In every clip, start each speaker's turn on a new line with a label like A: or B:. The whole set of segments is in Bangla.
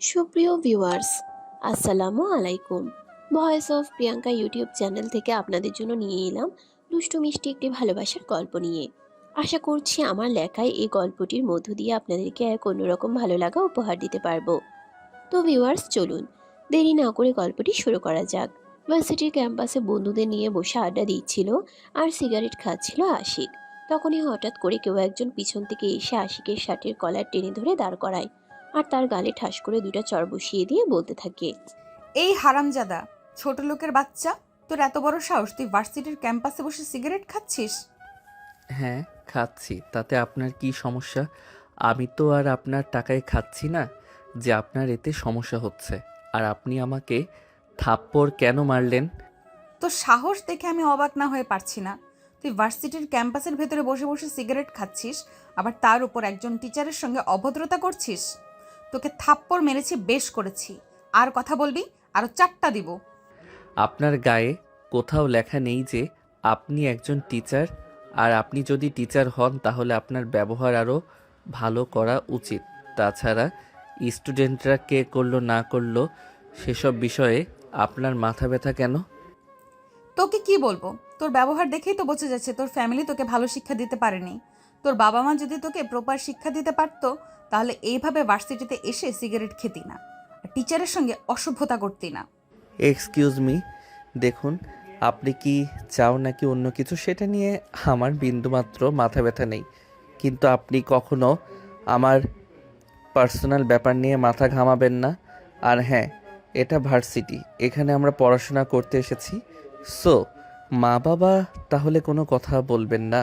A: সুপ্রিয় ভিউয়ার্স, আসসালামু আলাইকুম। Voice of Priyanka YouTube channel থেকে আপনাদের জন্য নিয়ে এলাম দুষ্টু মিষ্টি একটি ভালোবাসার গল্প নিয়ে। আশা করছি আমার লেখায় এই গল্পটির মধ্য দিয়ে আপনাদেরকে এক অন্যরকম ভালো লাগা উপহার দিতে পারবো। তো ভিউয়ার্স, চলুন দেরি না করে গল্পটি শুরু করা যাক। ভার্সিটির ক্যাম্পাসে বন্ধুদের নিয়ে বসে আড্ডা দিচ্ছিল আর সিগারেট খাচ্ছিল আশিক। তখনই হঠাৎ করে কেউ একজন পিছন থেকে এসে আশিকের শার্টের কলার টেনে ধরে দাঁড় করায় আর তার গালে ঠাস করে দুটা চড় বসিয়ে দিয়ে বলতে থাকে,
B: এই হারামজাদা, ছোট লোকের বাচ্চা, তোর এত বড় সাহস তুই ভার্সিটির ক্যাম্পাসে বসে সিগারেট খাচ্ছিস?
C: হ্যাঁ, খাচ্ছি। তাতে আপনার কি সমস্যা? আমি তো আর আপনার টাকায় খাচ্ছি না যে আপনার এতে সমস্যা হচ্ছে। আর আপনি আমাকে থাপ্পড় কেন মারলেন?
B: তোর সাহস দেখে আমি অবাক না হয়ে পারছি না। তুই ভার্সিটির ক্যাম্পাসের ভেতরে বসে বসে সিগারেট খাচ্ছিস, আবার তার উপর একজন টিচারের সঙ্গে অভদ্রতা করছিস। তোকে থাপ্পড় মেরেছি, বেশ করেছি। আর কথা বলবি, আরো 4টা দিব।
C: আপনার গায়ে কোথাও লেখা নেই যে আপনি একজন টিচার। আর আপনি যদি টিচার হন তাহলে আপনার ব্যবহার আরও ভালো করা উচিত। তাছাড়া স্টুডেন্টরা কে করলো না করলো সেসব বিষয়ে আপনার মাথা ব্যথা কেন?
B: তোকে কি বলবো? তোর ব্যবহার দেখেই তো বোঝা যাচ্ছে তোর ফ্যামিলি তোকে ভালো শিক্ষা দিতে পারেনি। তোর বাবা মা যদি তোকে প্রপার শিক্ষা দিতে পারতো, তাহলে এইভাবে ভার্সিটিতে এসে সিগারেট খেতি না, আর টিচারের সঙ্গে অসভ্যতা করতি না।
C: এক্সকিউজ মি, দেখুন, আপনি কি চাও নাকি অন্য কিছু সেটা নিয়ে আমার বিন্দুমাত্র মাথা ব্যথা নেই, কিন্তু আপনি কখনো আমার পার্সোনাল ব্যাপার নিয়ে মাথা ঘামাবেন না। আর হ্যাঁ, এটা ভার্সিটি, এখানে আমরা পড়াশোনা করতে এসেছি। সো মা বাবা তাহলে কোনো কথা বলবেন না।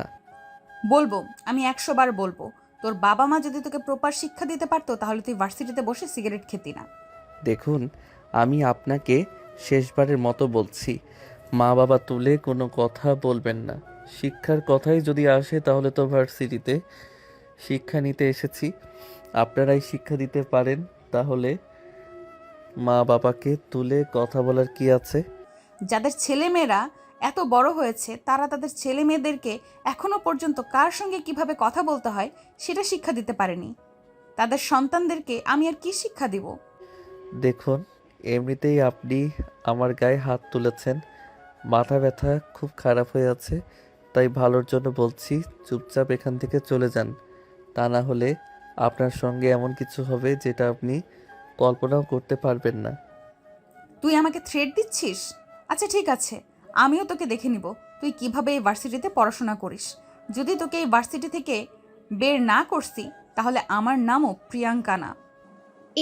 B: বলবো, আমি 100 বার বলবো। তোর বাবা মা যদি তোকে প্রপার শিক্ষা দিতে পারতো, তাহলে তুই ভার্সিটিতে বসে সিগারেট খেতি না।
C: দেখুন, আমি আপনাকে শেষবারের মতো বলছি, মা বাবা তুলে কোনো কথা বলবেন না। শিক্ষার কথাই যদি আসে তাহলে তো ভার্সিটিতে শিক্ষা নিতে এসেছি, আপনারাই শিক্ষা দিতে পারেন। তাহলে মা বাবাকে তুলে কথা বলার কি আছে?
B: যাদের ছেলে মেয়েরা এত বড় হয়েছে, তারা তাদের ছেলে মেয়েদেরকে এখনো পর্যন্ত কার সঙ্গে কিভাবে কথা বলতে হয় সেটা শিক্ষা দিতে পারেনি। তাদের সন্তানদেরকে আমি আর কি শিক্ষা দিব?
C: দেখুন, এমনিতেই আপনি আমার গায়ে হাত তুলেছেন, মাথা ব্যথা খুব খারাপ হয়ে আছে, তাই ভালোর জন্য বলছি চুপচাপ এখান থেকে চলে যান। তা না হলে আপনার সঙ্গে এমন কিছু হবে যেটা আপনি কল্পনাও করতে পারবেন না।
B: তুই আমাকে থ্রেট দিচ্ছিস? আচ্ছা ঠিক আছে, আমিও তোকে দেখে নিব তুই কিভাবে এই ভার্সিটিতে পড়াশোনা করিস। যদি তোকে এই ভার্সিটি থেকে বের না করছি, তাহলে আমার নামও প্রিয়াঙ্কা না।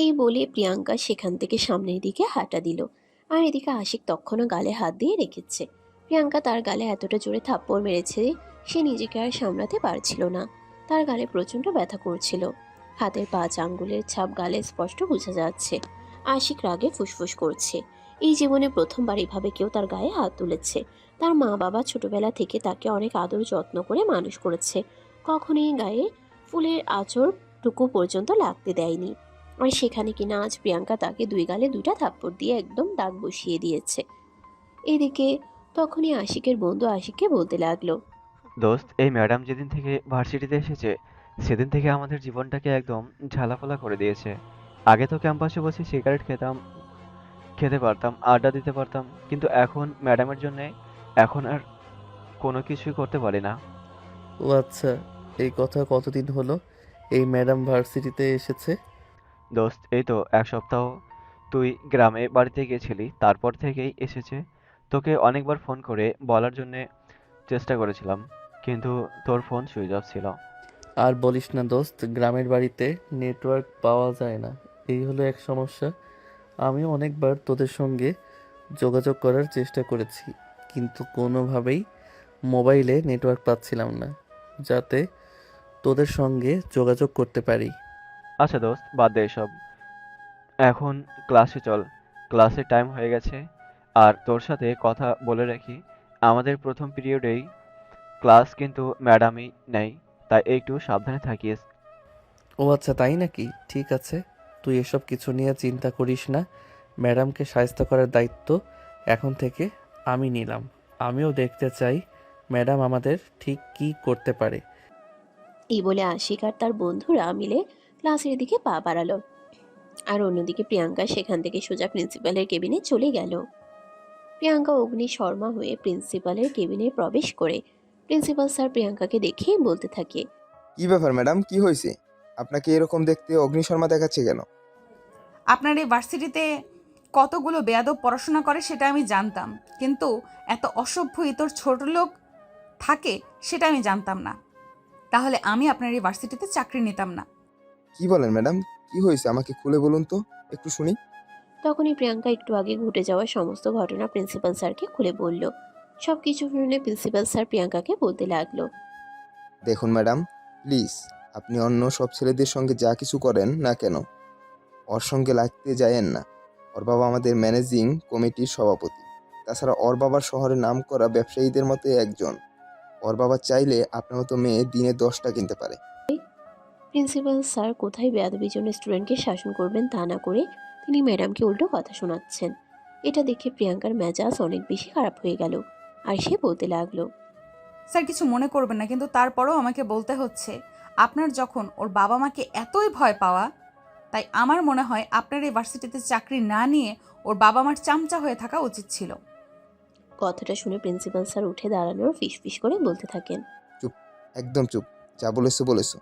A: এই বলে প্রিয়াঙ্কা সেখান থেকে সামনের দিকে হাঁটা দিল। আর এদিকে আশিক তখনও গালে হাত দিয়ে রেখেছে। প্রিয়াঙ্কা তার গালে এতটা জোরে থাপ্পড় মেরেছে, সে নিজেকে আর সামলাতে পারছিল না। তার গালে প্রচণ্ড ব্যথা করছিল। হাতের 5 আঙ্গুলের ছাপ গালে স্পষ্ট বোঝা যাচ্ছে। আশিক রাগে ফুসফুস করছে। এই জীবনে প্রথমবার এভাবে কেউ তার গায়ে হাত তুলেছে। তার মা বাবা ছোটবেলা থেকে তাকে অনেক আদর যত্ন করে মানুষ করেছে, কখনোই গায়ে ফুলের আঁচড়টুকু পর্যন্ত লাগতে দেয়নি। আর সেখানে কিনা আজ প্রিয়াঙ্কা তাকে 2 গালে 2টা থাপ্পড় দিয়ে একদম দাগ বসিয়ে দিয়েছে। এদিকে তখনই আশিকের বন্ধু আশিককে বলতে লাগলো,
D: দোস্ত, এই ম্যাডাম যেদিন থেকে ভার্সিটিতে এসেছে সেদিন থেকে আমাদের জীবনটাকে একদম ঝালাফালা করে দিয়েছে। আগে তো ক্যাম্পাসে বসে সিগারেট খেতে পারতাম, আড্ডা দিতে পারতাম, কিন্তু এখন ম্যাডামের জন্য এখন আর কোনো কিছুই করতে পারি না।
C: ও আচ্ছা, এই কথা কতদিন হলো এই ম্যাডাম ভার্সিটিতে এসেছে?
D: দোস্ত, এই তো 1 সপ্তাহ। তুই গ্রামে বাড়িতে গিয়েছিলি, তারপর থেকেই এসেছে। তোকে অনেকবার ফোন করে বলার জন্য চেষ্টা করেছিলাম, কিন্তু তোর ফোন সুইচ অফ ছিল।
C: আর বলিস না দোস্ত, গ্রামের বাড়িতে নেটওয়ার্ক পাওয়া যায় না, এই হলো এক সমস্যা। আমিও অনেকবার তোদের সঙ্গে যোগাযোগ করার চেষ্টা করেছি, কিন্তু কোনোভাবেই মোবাইলে নেটওয়ার্ক পাচ্ছিলাম না, যাতে তোদের সঙ্গে যোগাযোগ করতে পারি।
D: আচ্ছা দোস্ত, বাদ দে এসব। এখন ক্লাসে চল, ক্লাসের টাইম হয়ে গেছে। আর তোর সাথে কথা বলে রাখি, আমাদের প্রথম পিরিয়ডেই ক্লাস কিন্তু ম্যাডামই নেই, তাই একটু সাবধানে থাকিস।
C: ও আচ্ছা, তাই নাকি? ঠিক আছে, তুই এসব কিছু নিয়ে চিন্তা করিস না। ম্যাডামকে শায়েস্তা করার দায়িত্ব এখন থেকে আমি নিলাম। আমিও দেখতে চাই ম্যাডাম আমাদের ঠিক কী করতে পারে।
A: এই বলে আশিক আর তার বন্ধুরা মিলে ক্লাসের দিকে পা বাড়ালো। আর অন্যদিকে প্রিয়াঙ্কা সেখান থেকে সোজা প্রিন্সিপালের কেবিনে চলে গেল। প্রিয়াঙ্কা অগ্নি শর্মা হয়ে প্রিন্সিপালের কেবিনে প্রবেশ করে প্রিন্সিপাল স্যার প্রিয়াঙ্কাকে দেখে বলতে থাকে,
E: কি ব্যাপার ম্যাডাম, কি হয়েছে? আপনাকে এরকম দেখতে অগ্নিশর্মা দেখাচ্ছে কেন?
B: আপনার এই ভার্সিটিতে কতগুলো বেয়াদব পড়াশোনা করে সেটা আমি জানতাম, কিন্তু এত অসভ্য ইতর ছোট লোক থাকে সেটা আমি জানতাম না। তাহলে আমি আপনার এই ভার্সিটিতে চাকরি নিতাম না।
E: কি বলেন ম্যাডাম, কি হয়েছে আমাকে খুলে বলুন তো, একটু শুনি।
A: তখনই প্রিয়াঙ্কা একটু আগে ঘটে যাওয়া সমস্ত ঘটনা প্রিন্সিপাল স্যারকে খুলে বলল। সবকিছু শুনে প্রিন্সিপাল স্যার প্রিয়াঙ্কাকে বলতে লাগলো,
E: দেখুন ম্যাডাম, প্লিজ আপনি অন্য সব ছেলেদের সঙ্গে যা কিছু করেন না কেন, ওর সঙ্গে লাগতে যায়েন না। ওর বাবা আমাদের ম্যানেজিং কমিটির সভাপতি। তাছাড়া ওর বাবার শহরে নাম করা ব্যবসায়ীদের মধ্যে একজন। ওর বাবা চাইলে আপনার মতো মেয়ে দিনে 10টা কিনতে পারে।
A: প্রিন্সিপাল স্যার কোথায় বেয়াদবির জন্য স্টুডেন্টকে শাসন করবেন তা না করে তিনি ম্যাডামকে উল্টো কথা শোনাচ্ছেন। এটা দেখে প্রিয়াঙ্কার মেজাজ অনেক বেশি খারাপ হয়ে গেল। আর সে বলতে লাগলো,
B: স্যার কিছু মনে করবেন না, কিন্তু তারপরেও আমাকে বলতে হচ্ছে। আপনার যখন ওর বাবা মাকে এতই ভয় পাওয়া, তাই আমার মনে হয় আপনার এই ভার্সিটিতে চাকরি না নিয়ে ওর বাবা মার চামচা হয়ে থাকা উচিত ছিল।
A: কথাটা শুনে প্রিন্সিপাল স্যার উঠে দাঁড়ানোর ফিসফিস করে বলতে থাকেন,
E: চুপ, একদম চুপ। যা বলেছো বলেছো,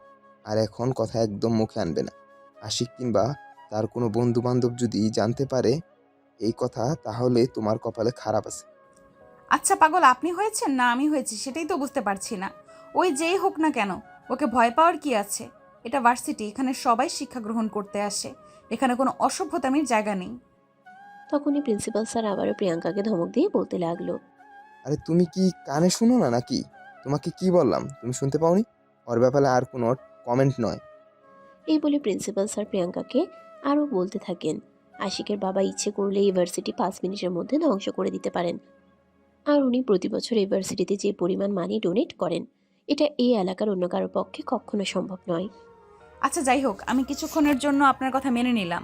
E: আর এখন কথা একদম মুখে আনবে না। আশিক কিংবা তার কোনো বন্ধু বান্ধব যদি জানতে পারে এই কথা, তাহলে তোমার কপালে খারাপ আছে।
B: আচ্ছা পাগল, আপনি হয়েছেন না আমি হয়েছি সেটাই তো বুঝতে পারছি না। ওই যেই হোক না কেন, ওকে ভয় পাওয়ার কি আছে? এটা ভার্সিটি, এখানে সবাই শিক্ষা গ্রহণ করতে আসে, এখানে কোনো অসভ্যতামির জায়গা নেই।
A: তখনই প্রিন্সিপাল স্যার আবারও প্রিয়াঙ্কাকে ধমক দিয়ে বলতে লাগলো,
E: আরে তুমি কি কানে শুনো না নাকি? তোমাকে কি বললাম তুমি শুনতে পাওনি? ওর ব্যাপারে আর কোনো কমেন্ট নয়।
A: এই বলে প্রিন্সিপাল স্যার প্রিয়াঙ্কাকে আরও বলতে থাকেন, আশিকের বাবা ইচ্ছে করলে ইউনিভার্সিটি 5 মিনিটের মধ্যে ধ্বংস করে দিতে পারেন। আর উনি প্রতি বছর ইউনিভার্সিটিতে যে পরিমাণ মানি ডোনেট করেন, এটা এই এলাকার অন্য কারোর পক্ষে কখনো সম্ভব নয়।
B: আচ্ছা যাই হোক, আমি কিছুক্ষণের জন্য আপনার কথা মেনে নিলাম,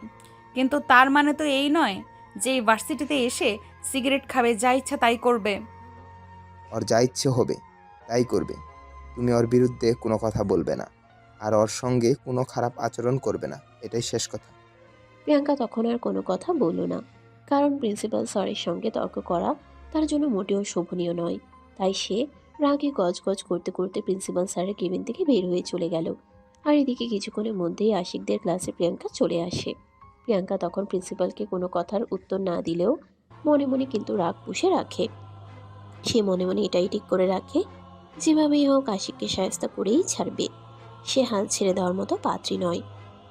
B: কিন্তু তার মানে তো এই নয় যে এই ভার্সিটিতে এসে সিগারেট খাবে, যা ইচ্ছা তাই করবে।
E: ওর যা ইচ্ছে হবে তাই করবে। তুমি ওর বিরুদ্ধে কোনো কথা বলবে না, আর ওর সঙ্গে কোনো খারাপ আচরণ করবে না, এটাই শেষ কথা।
A: প্রিয়াঙ্কা তখন আর কোনো কথা বলল না, কারণ প্রিন্সিপাল স্যারের সঙ্গে তর্ক করা তার জন্য মোটেও শোভনীয় নয়। তাই সে রাগে গজগজ করতে করতে প্রিন্সিপাল স্যারের কেবিন থেকে বের হয়ে চলে গেল। আর এদিকে কিছুক্ষণের মধ্যেই আশিকদের ক্লাসে প্রিয়াঙ্কা চলে আসে। প্রিয়াঙ্কা তখন প্রিন্সিপালকে কোনো কথার উত্তর না দিলেও মনে মনে কিন্তু রাগ পুষে রাখে। সে মনে মনে এটাই ঠিক করে রাখে, যেভাবেই হোক আশিককে শায়েস্তা করেই ছাড়বে। সে হাল ছেড়ে দেওয়ার মতো পাত্রী নয়।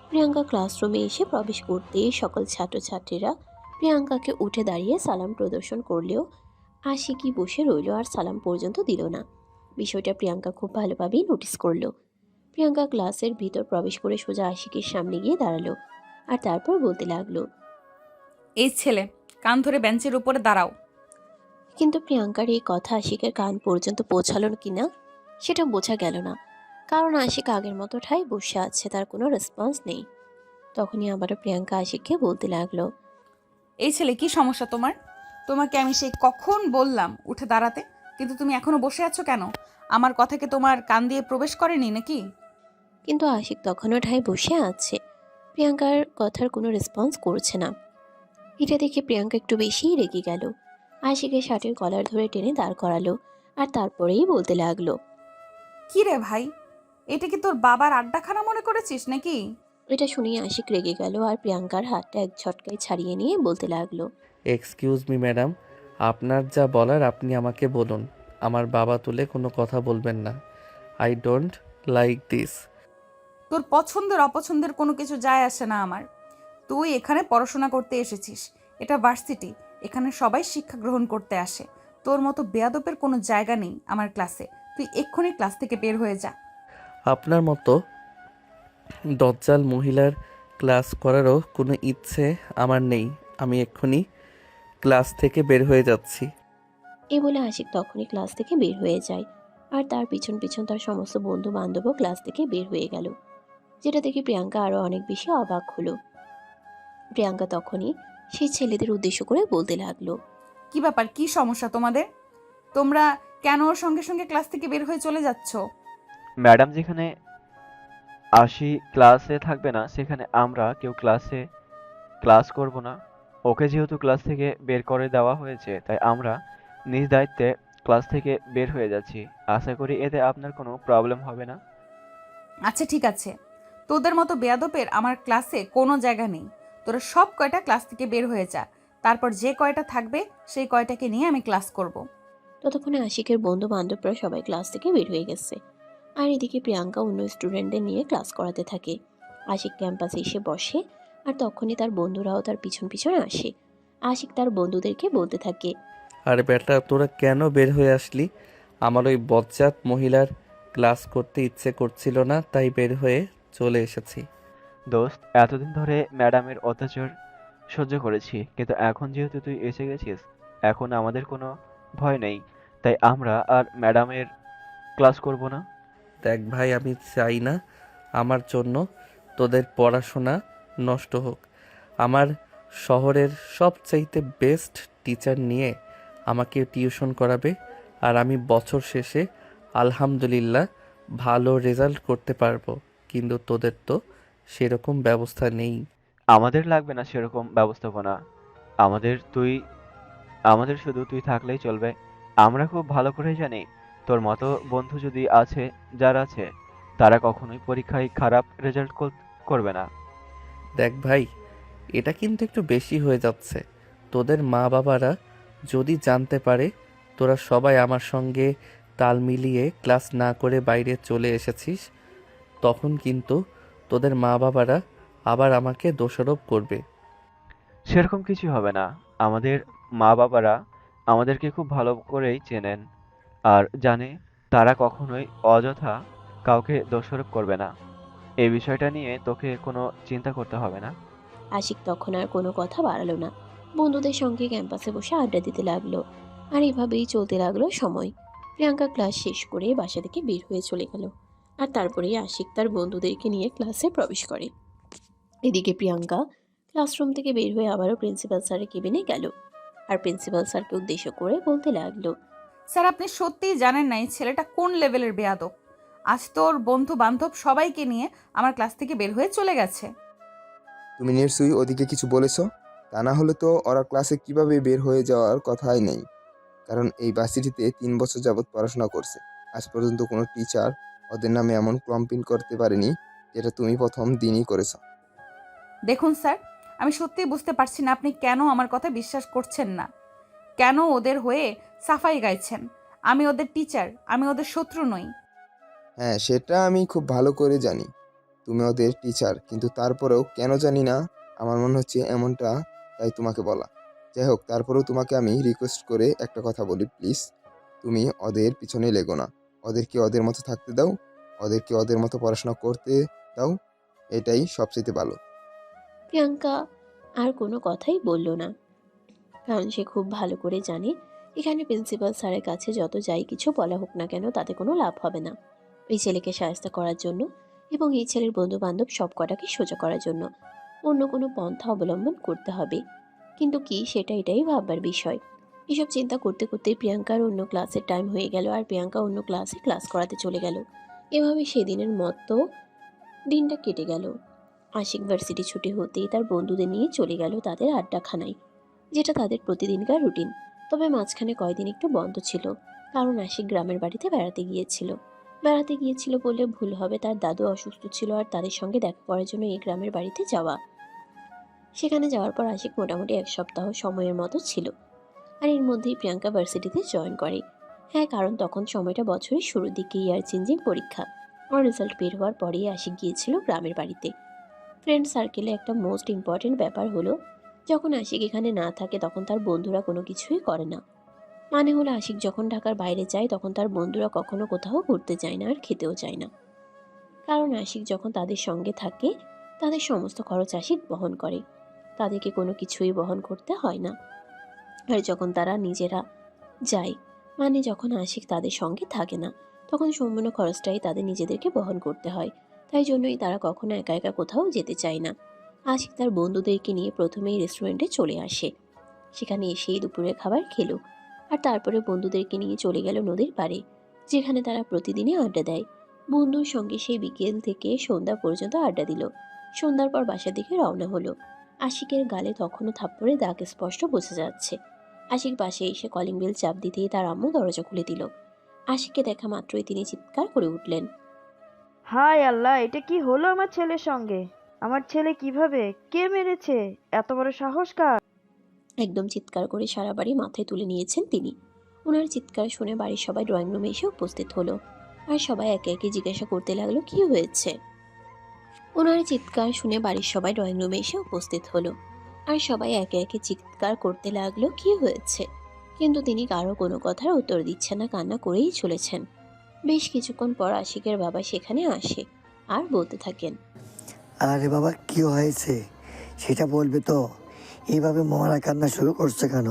A: প্রিয়াঙ্কা ক্লাসরুমে এসে প্রবেশ করতেই সকল ছাত্রছাত্রীরা প্রিয়াঙ্কাকে উঠে দাঁড়িয়ে সালাম প্রদর্শন করলেও আশিকই বসে রইল আর সালাম পর্যন্ত দিল না। বিষয়টা প্রিয়াঙ্কা খুব ভালোভাবেই নোটিস করলো। প্রিয়াঙ্কা ক্লাসের ভিতর প্রবেশ করে সোজা আশিকের সামনে গিয়ে দাঁড়ালো আর তারপর বলতে লাগলো,
B: এই ছেলে, কান ধরে বেঞ্চের উপরে দাঁড়াও।
A: কিন্তু প্রিয়াঙ্কার এই কথা আশিকের কান পর্যন্ত পৌঁছালো কিনা সেটা বোঝা গেল না, কারণ আশিক আগের মতো ঠাই বসে আছে, তার কোনো রেসপন্স নেই। তখনই আবারও প্রিয়াঙ্কা আশিককে বলতে লাগলো,
B: এই ছেলে, কি সমস্যা তোমার? তোমাকে আমি সেই কখন বললাম উঠে দাঁড়াতে, কিন্তু তুমি এখনো বসে আছো কেন? আমার কথাকে তোমার কান দিয়ে প্রবেশ করেনি নাকি?
A: কিন্তু আশিক তখনও ঠাই বসে আছে, প্রিয়াঙ্কার কথার কোনো রেসপন্স করছে না। এটা দেখে প্রিয়াঙ্কা একটু বেশিই রেগে গেল। আশিকের শার্টের কলার ধরে টেনে দাঁড় করালো আর তারপরেই বলতে লাগলো,
B: কি রে ভাই, এটা কি তোর বাবার আড্ডাখানা মনে করেছিস নাকি?
A: এটা শুনেই আশিক রেগে গেল আর প্রিয়াঙ্কার হাতটা এক ঝটকায় ছাড়িয়ে নিয়ে বলতে লাগলো,
C: এক্সকিউজ মি ম্যাডাম, আপনার যা বলার আপনি আমাকে বলুন। আমার বাবা তুলে কোনো কথা বলবেন না। I don't like this.
B: তোর পছন্দের অপছন্দের কোনো কিছু যায় আসে না আমার। তুই এখানে পড়াশোনা করতে এসেছিস, এটা ভার্সিটি, এখানে সবাই শিক্ষা গ্রহণ করতে আসে। তোর মতো বেয়াদবের কোনো জায়গা নেই আমার ক্লাসে। তুই এক্ষুনি ক্লাস থেকে বের হয়ে যা।
C: আপনার মতো দজ্জাল মহিলার ক্লাস করারও কোনো ইচ্ছে আমার নেই। আমি এক্ষুনি ক্লাস থেকে বের হয়ে যাচ্ছি।
A: এই বলে আশিক তখনই ক্লাস থেকে বের হয়ে যায় আর তার পিছন পিছন তার সমস্ত বন্ধু বান্ধবও ক্লাস থেকে বের হয়ে গেল, যেটা দেখে প্রিয়াঙ্কা আরো অনেক বেশি অবাক হলো। প্রিয়াঙ্কা তখনই সেই ছেলেদের উদ্দেশ্য করে বলতে লাগলো,
B: কি ব্যাপার, কি সমস্যা তোমাদের? তোমরা কেন ওর সঙ্গে সঙ্গে ক্লাস থেকে বের হয়ে চলে যাচ্ছ?
D: ম্যাডাম যেখানে আশি ক্লাসে থাকবে না, সেখানে আমরা কেউ ক্লাস করব না। ওকে যেহেতু ক্লাস থেকে বের করে দেওয়া হয়েছে, তাই আমরা নিজ দায়িত্বে ক্লাস থেকে বের হয়ে যাচ্ছি। আশা করি এতে আপনার কোনো প্রবলেম হবে না।
B: আচ্ছা ঠিক আছে, তোদের মতো বেয়াদবের আমার ক্লাসে কোনো জায়গা নেই। তোরা সব কয়টা ক্লাস থেকে বের হয়ে যা, তারপর যে কয়টা থাকবে সেই কয়টাকে নিয়ে আমি ক্লাস করব।
A: ততক্ষণে আশিকের বন্ধু বান্ধবরা সবাই ক্লাস থেকে বের হয়ে গেছে। আর এদিকে প্রিয়াঙ্কা অন্য স্টুডেন্টদের নিয়ে ক্লাস করাতে থাকে। আশিক ক্যাম্পাসে এসে বসে, আর তখনই তার বন্ধুরাও তার পিছন পিছন আসে। আশিক তার বন্ধুদেরকে বলতে থাকে,
C: আরে বেটা, তোরা কেন বের হয়ে আসলি? আমার ওই বজ্জাত মহিলার ক্লাস করতে ইচ্ছে করছিল না, তাই বের হয়ে চলে এসেছি।
D: দোস্ত, এতদিন ধরে ম্যাডামের অত্যাচার সহ্য করেছি, কিন্তু এখন যেহেতু তুই এসে গেছিস, এখন আমাদের কোনো ভয় নেই। তাই আমরা আর ম্যাডামের ক্লাস করব না।
C: দেখ ভাই, আমি চাই না আমার জন্য তোদের পড়াশোনা নষ্ট হোক। আমার শহরের সবচাইতে বেস্ট টিচার নিয়ে আমাকে টিউশন করাবে, আর আমি বছর শেষে আলহামদুলিল্লাহ ভালো রেজাল্ট করতে পারবো। কিন্তু তোদের তো সেরকম ব্যবস্থা নেই।
D: আমাদের লাগবে না সেরকম ব্যবস্থাপনা। আমাদের তুই আমাদের শুধু তুই থাকলেই চলবে। আমরা খুব ভালো করেই জানি তোর মতো বন্ধু যদি আছে, যারা আছে, তারা কখনোই পরীক্ষায় খারাপ রেজাল্ট করবে না।
C: দেখ ভাই, এটা কিন্তু একটু বেশি হয়ে যাচ্ছে। তোদের মা বাবারা যদি জানতে পারে তোরা সবাই আমার সঙ্গে তাল মিলিয়ে ক্লাস না করে বাইরে চলে এসেছিস, তখন কিন্তু তোদের মা বাবারা আবার আমাকে দোষারোপ করবে।
D: সেরকম কিছু হবে না। আমাদের মা বাবারা আমাদেরকে খুব ভালো করেই চেনেন, আর জানে তারা কখনোই অযথা কাউকে দোষারোপ করবে না। এই বিষয়টা নিয়ে তোকে কোনো চিন্তা করতে হবে না।
A: আশিক তখন আর কোনো কথা বাড়ালো না। বন্ধুদের সঙ্গে ক্যাম্পাসে বসে আড্ডা দিতে লাগলো। আর এভাবেই চলতে লাগলো সময়। প্রিয়াঙ্কা ক্লাস শেষ করে বাসা থেকে বের হয়ে চলে গেল। আর তারপরেই আশিক তার বন্ধুদেরকে নিয়ে ক্লাসে প্রবেশ করে। এদিকে প্রিয়াঙ্কা ক্লাসরুম থেকে বের হয়ে আবারও প্রিন্সিপাল স্যারের কেবিনে গেল। আর প্রিন্সিপাল স্যারকে উদ্দেশ্য করে বলতে লাগলো,
B: স্যার, আপনি সত্যিই জানেন না এই ছেলেটা কোন লেভেলের বেয়াদব। আজ তোর বন্ধু বান্ধব সবাইকে নিয়ে আমার ক্লাস থেকে বের হয়ে চলে গেছে।
E: তুমি নিশ্চয়ই ওদিকে কিছু বলেছো? তা না হলে তো ওরা ক্লাসে কিভাবে বের হয়ে যাওয়ার কথাই নেই। কারণ এই ভার্সিটিতে 3 বছর যাবৎ পড়াশোনা করছে। আজ পর্যন্ত কোনো টিচার ওদের নামে এমন কমপ্লেন করতে পারেনি, যেটা তুমি প্রথম দিনই করেছো।
B: দেখুন স্যার, আমি সত্যিই বুঝতে পারছি না আপনি কেন আমার কথা বিশ্বাস করছেন না, কেন ওদের হয়ে সাফাই গাইছেন। আমি ওদের টিচার, আমি ওদের শত্রু নই।
E: হ্যাঁ, সেটা আমি খুব ভালো করে জানি। তুমি ওদের টিচার, কিন্তু তারপরেও কেন জানি না, আমার মনে হচ্ছে এমনটা, তাই তোমাকে বলা। যাই হোক, তারপরেও তোমাকে আমি রিকোয়েস্ট করে একটা কথা বলি, প্লিজ। তুমি ওদের পিছনে লেগো না। ওদেরকে ওদের মতো থাকতে দাও, ওদেরকে ওদের মতো পড়াশোনা করতে দাও। এটাই সবচেয়ে ভালো।
A: প্রিয়াঙ্কা আর কোনো কথাই বলল না। কারণ সে খুব ভালো করে জানে এখানে প্রিন্সিপাল স্যারের কাছে যত যাই কিছু বলা হোক না কেন তাতে কোনো লাভ হবে না। এই ছেলেকে সাহায্য করার জন্য এবং এই ছেলের বন্ধু বান্ধব সব কটাকে সোজা করার জন্য অন্য কোনো পন্থা অবলম্বন করতে হবে। কিন্তু কি, সেটা এটাই ভাববার বিষয়। এসব চিন্তা করতে করতে প্রিয়াঙ্কার অন্য ক্লাসের টাইম হয়ে গেল, আর প্রিয়াঙ্কা অন্য ক্লাসে ক্লাস করাতে চলে গেল। এভাবে সেদিনের মতো দিনটা কেটে গেল। আশিক ভার্সিটি ছুটি হতেই তার বন্ধুদের নিয়ে চলে গেল তাদের আড্ডাখানায়, যেটা তাদের প্রতিদিনকার রুটিন। তবে মাঝখানে কয়দিন একটু বন্ধ ছিল, কারণ আশিক গ্রামের বাড়িতে বেড়াতে গিয়েছিল বললে ভুল হবে। তার দাদু অসুস্থ ছিল, আর তাদের সঙ্গে দেখা করার জন্য এই গ্রামের বাড়িতে যাওয়া। সেখানে যাওয়ার পর আশিক মোটামুটি 1 সপ্তাহ সময়ের মতো ছিল। আর এর মধ্যেই প্রিয়াঙ্কা ভার্সিটিতে জয়েন করে। হ্যাঁ, কারণ তখন সময়টা বছরের শুরুর দিকে, ইয়ার চেঞ্জিং পরীক্ষা। আর রেজাল্ট বের হওয়ার পরেই আশিক গিয়েছিল গ্রামের বাড়িতে। ফ্রেন্ড সার্কেলে একটা মোস্ট ইম্পর্টেন্ট ব্যাপার হলো, যখন আশিক এখানে না থাকে তখন তার বন্ধুরা কোনো কিছুই করে না। মানে হলো, আশিক যখন ঢাকার বাইরে যায় তখন তার বন্ধুরা কখনো কোথাও ঘুরতে যায় না আর খেতেও যায় না। কারণ আশিক যখন তাদের সঙ্গে থাকে তাদের সমস্ত খরচ আশিক বহন করে, তাদেরকে কোনো কিছুই বহন করতে হয় না। আর যখন তারা নিজেরা যায়, মানে যখন আশিক তাদের সঙ্গে থাকে না, তখন সম্পূর্ণ খরচটাই তাদের নিজেদেরকে বহন করতে হয়। তাই জন্যই তারা কখনো একা একা কোথাও যেতে চায় না। আশিক তার বন্ধুদেরকে নিয়ে প্রথমেই রেস্টুরেন্টে চলে আসে। সেখানে এসেই দুপুরের খাবার খেলো, আর তারপরে বন্ধুদেরকে নিয়ে চলে গেল নদীর পাড়ে, যেখানে তারা প্রতিদিনই আড্ডা দেয়। বন্ধুর সঙ্গে সেই বিকেল থেকে সন্ধ্যা পর্যন্ত আড্ডা দিল। সন্ধ্যার পর বাসার দিকে রওনা হলো। আশিকের গালে তখনও থাপ্পড়ের দাগ স্পষ্ট বোঝা যাচ্ছে। আশিক বাসায় এসে কলিং বেল চাপ দিতেই তার আম্মু দরজা খুলে দিল। আশিককে দেখা মাত্রই তিনি চিৎকার করে উঠলেন।
F: হায় আল্লাহ, এটা কি হলো আমার ছেলের সঙ্গে? আমার ছেলে কিভাবে, কে মেরেছে? এত বড় সাহস কার?
A: একদম চিৎকার করে সারা বাড়ি মাথায় তুলে নিয়েছেন তিনি। ওনার চিৎকার শুনে বাড়ির সবাই ড্রয়িং রুমে এসে উপস্থিত হলো। আর সবাই একে একে জিজ্ঞাসা করতে লাগলো কি হয়েছে। ওনার চিৎকার শুনে বাড়ির সবাই ড্রয়িং রুমে এসে উপস্থিত হলো। আর সবাই একে একে চিৎকার করতে লাগলো কি হয়েছে। কিন্তু তিনি কারো কোনো কথার উত্তর দিচ্ছেন না, কান্না করেই চলেছেন। বেশ কিছুক্ষণ পর আশিকের বাবা সেখানে আসে আর বলতে থাকেন।
G: আরে বাবা, কি হয়েছে সেটা বলবে তো? এইভাবে মরা কান্না শুরু করছে কেন?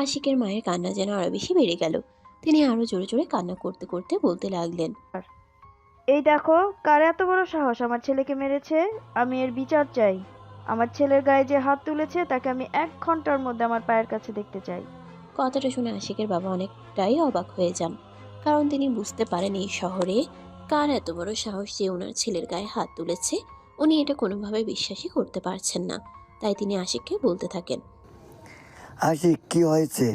A: আশিকের মায়ের কান্না যেন আরো বেশি বেড়ে গেল। তিনি আরো জোরে জোরে কান্না করতে করতে বলতে লাগলেন।
F: এই দেখো, কার এত বড় সাহস আমার ছেলেকে মেরেছে। আমি এর বিচার চাই। আমার ছেলের গায়ে যে হাত তুলেছে তাকে আমি 1 ঘন্টার মধ্যে আমার পায়ের কাছে দেখতে চাই।
A: কথাটা শুনে আশিকের বাবা অনেকটাই অবাক হয়ে যান। কারণ তিনি বুঝতে পারেন এই শহরে কার এত বড় সাহস যে ওনার ছেলের গায়ে হাত তুলেছে। উনি এটা কোনোভাবে বিশ্বাসই করতে পারছেন না। তাই তিনি আশিককে বলতে থাকেন।
G: আশিক, কি হয়েছে?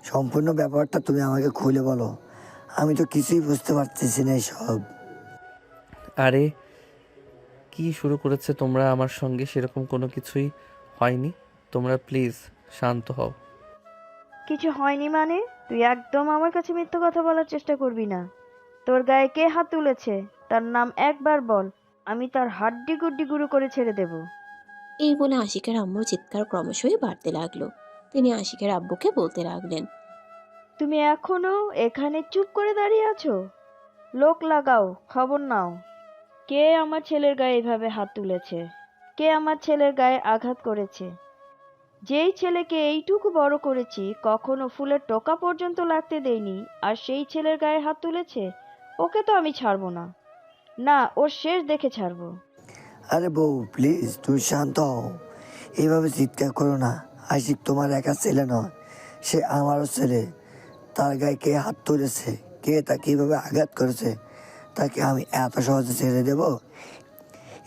G: সম্পূর্ণ ব্যাপারটা তুমি আমাকে খুলে বলো। আমি তো কিছুই বুঝতে পারতেছি না সব।
C: আরে কি শুরু করেছে তোমরা আমার সঙ্গে? সেরকম কোনো কিছুই হয়নি। তোমরা প্লিজ শান্ত হও।
F: কিছু হয়নি মানে? তুই একদম আমার কাছে মিথ্যা কথা বলার চেষ্টা করবি না। তোর গায়ে কে হাত তুলেছে তার নাম একবার বল, আমি তার হাড্ডি গুড্ডি গুঁড়ো করে ছেড়ে দেব।
A: এই বলে আশিকের আম্মুর চিৎকার ক্রমশই বাড়তে লাগলো। তিনি আশিকের আব্বুকে বলতে লাগলেন।
F: তুমি এখনো এখানে চুপ করে দাঁড়িয়ে আছো? লোক লাগাও, খবর নাও। কে আমার ছেলের গায়ে এভাবে হাত তুলেছে? কে আমার ছেলের গায়ে আঘাত করেছে? যেই ছেলেকে এইটুকু বড় করেছি কখনো ফুলের টোকা পর্যন্ত লাগতে দেইনি, আর সেই ছেলের গায়ে হাত তুলেছে। ওকে তো আমি ছাড়বো না। না, ওর শেষ দেখে ছাড়বো।
G: আরে বউ, প্লিজ তুমি শান্ত হও। এইভাবে চিৎকার করো না। আশিক তোমার একা ছেলে নয়, সে আমারও ছেলে। তার গায়ে কে হাত তুলেছে, কে তাকে এইভাবে আঘাত করেছে, তাকে আমি এত সহজে ছেড়ে দেব?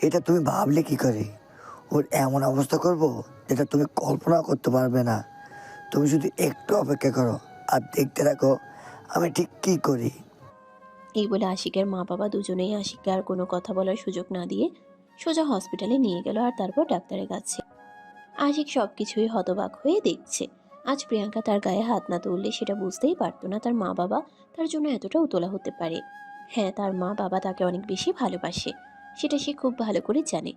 G: এটা তুমি ভাবলে কি করে? ওর এমন অবস্থা করব যেটা তুমি কল্পনা করতে পারবে না। তুমি শুধু একটু অপেক্ষা করো আর দেখতে রাখো আমি ঠিক কী করি।
A: এই বলে আশিকের মা বাবা দুজনেই আশিককে আর কোনো কথা বলার সুযোগ না দিয়ে সোজা হসপিটালে নিয়ে গেল আর তারপর ডাক্তারের কাছে। আশিক সবকিছুই হতবাক হয়ে দেখছে। আজ প্রিয়াঙ্কা তার গায়ে হাত না তুললে সেটা বুঝতেই পারতো না তার মা বাবা তার জন্য এতটা উতলা হতে পারে। হ্যাঁ, তার মা বাবা তাকে অনেক বেশি ভালোবাসে, সেটা সে খুব ভালো করে জানে।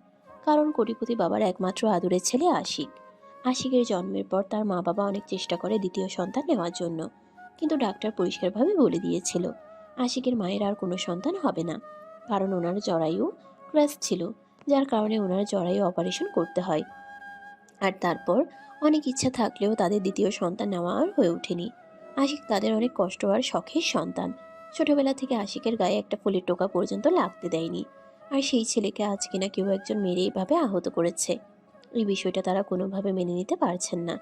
A: কারণ কোটিপতি বাবার একমাত্র আদরের ছেলে আশিক। আশিকের জন্মের পর তার মা বাবা অনেক চেষ্টা করে দ্বিতীয় সন্তান নেওয়ার জন্য, কিন্তু ডাক্তার পরিষ্কারভাবে বলে দিয়েছিল আশিকের মায়ের আর কোনো সন্তান হবে না। কারণ ওনার জরায়ু ক্র্যাশ ছিল, যার কারণে ওনার জরায়ু অপারেশন করতে হয়। আর তারপর অনেক ইচ্ছা থাকলেও তাদের দ্বিতীয় সন্তান নেওয়া আর হয়ে ওঠেনি। আশিক তাদের অনেক কষ্ট আর শখের সন্তান। ছোটবেলা থেকে আশিকের গায়ে একটা ফুলের টোকা পর্যন্ত লাগতে দেয়নি। আর সেই ছেলেকে আজ কিনা কেউ একজন মেরে এইভাবে আহত করেছে। এই বিষয়টা তারা কোনোভাবে মেনে নিতে পারছেন না।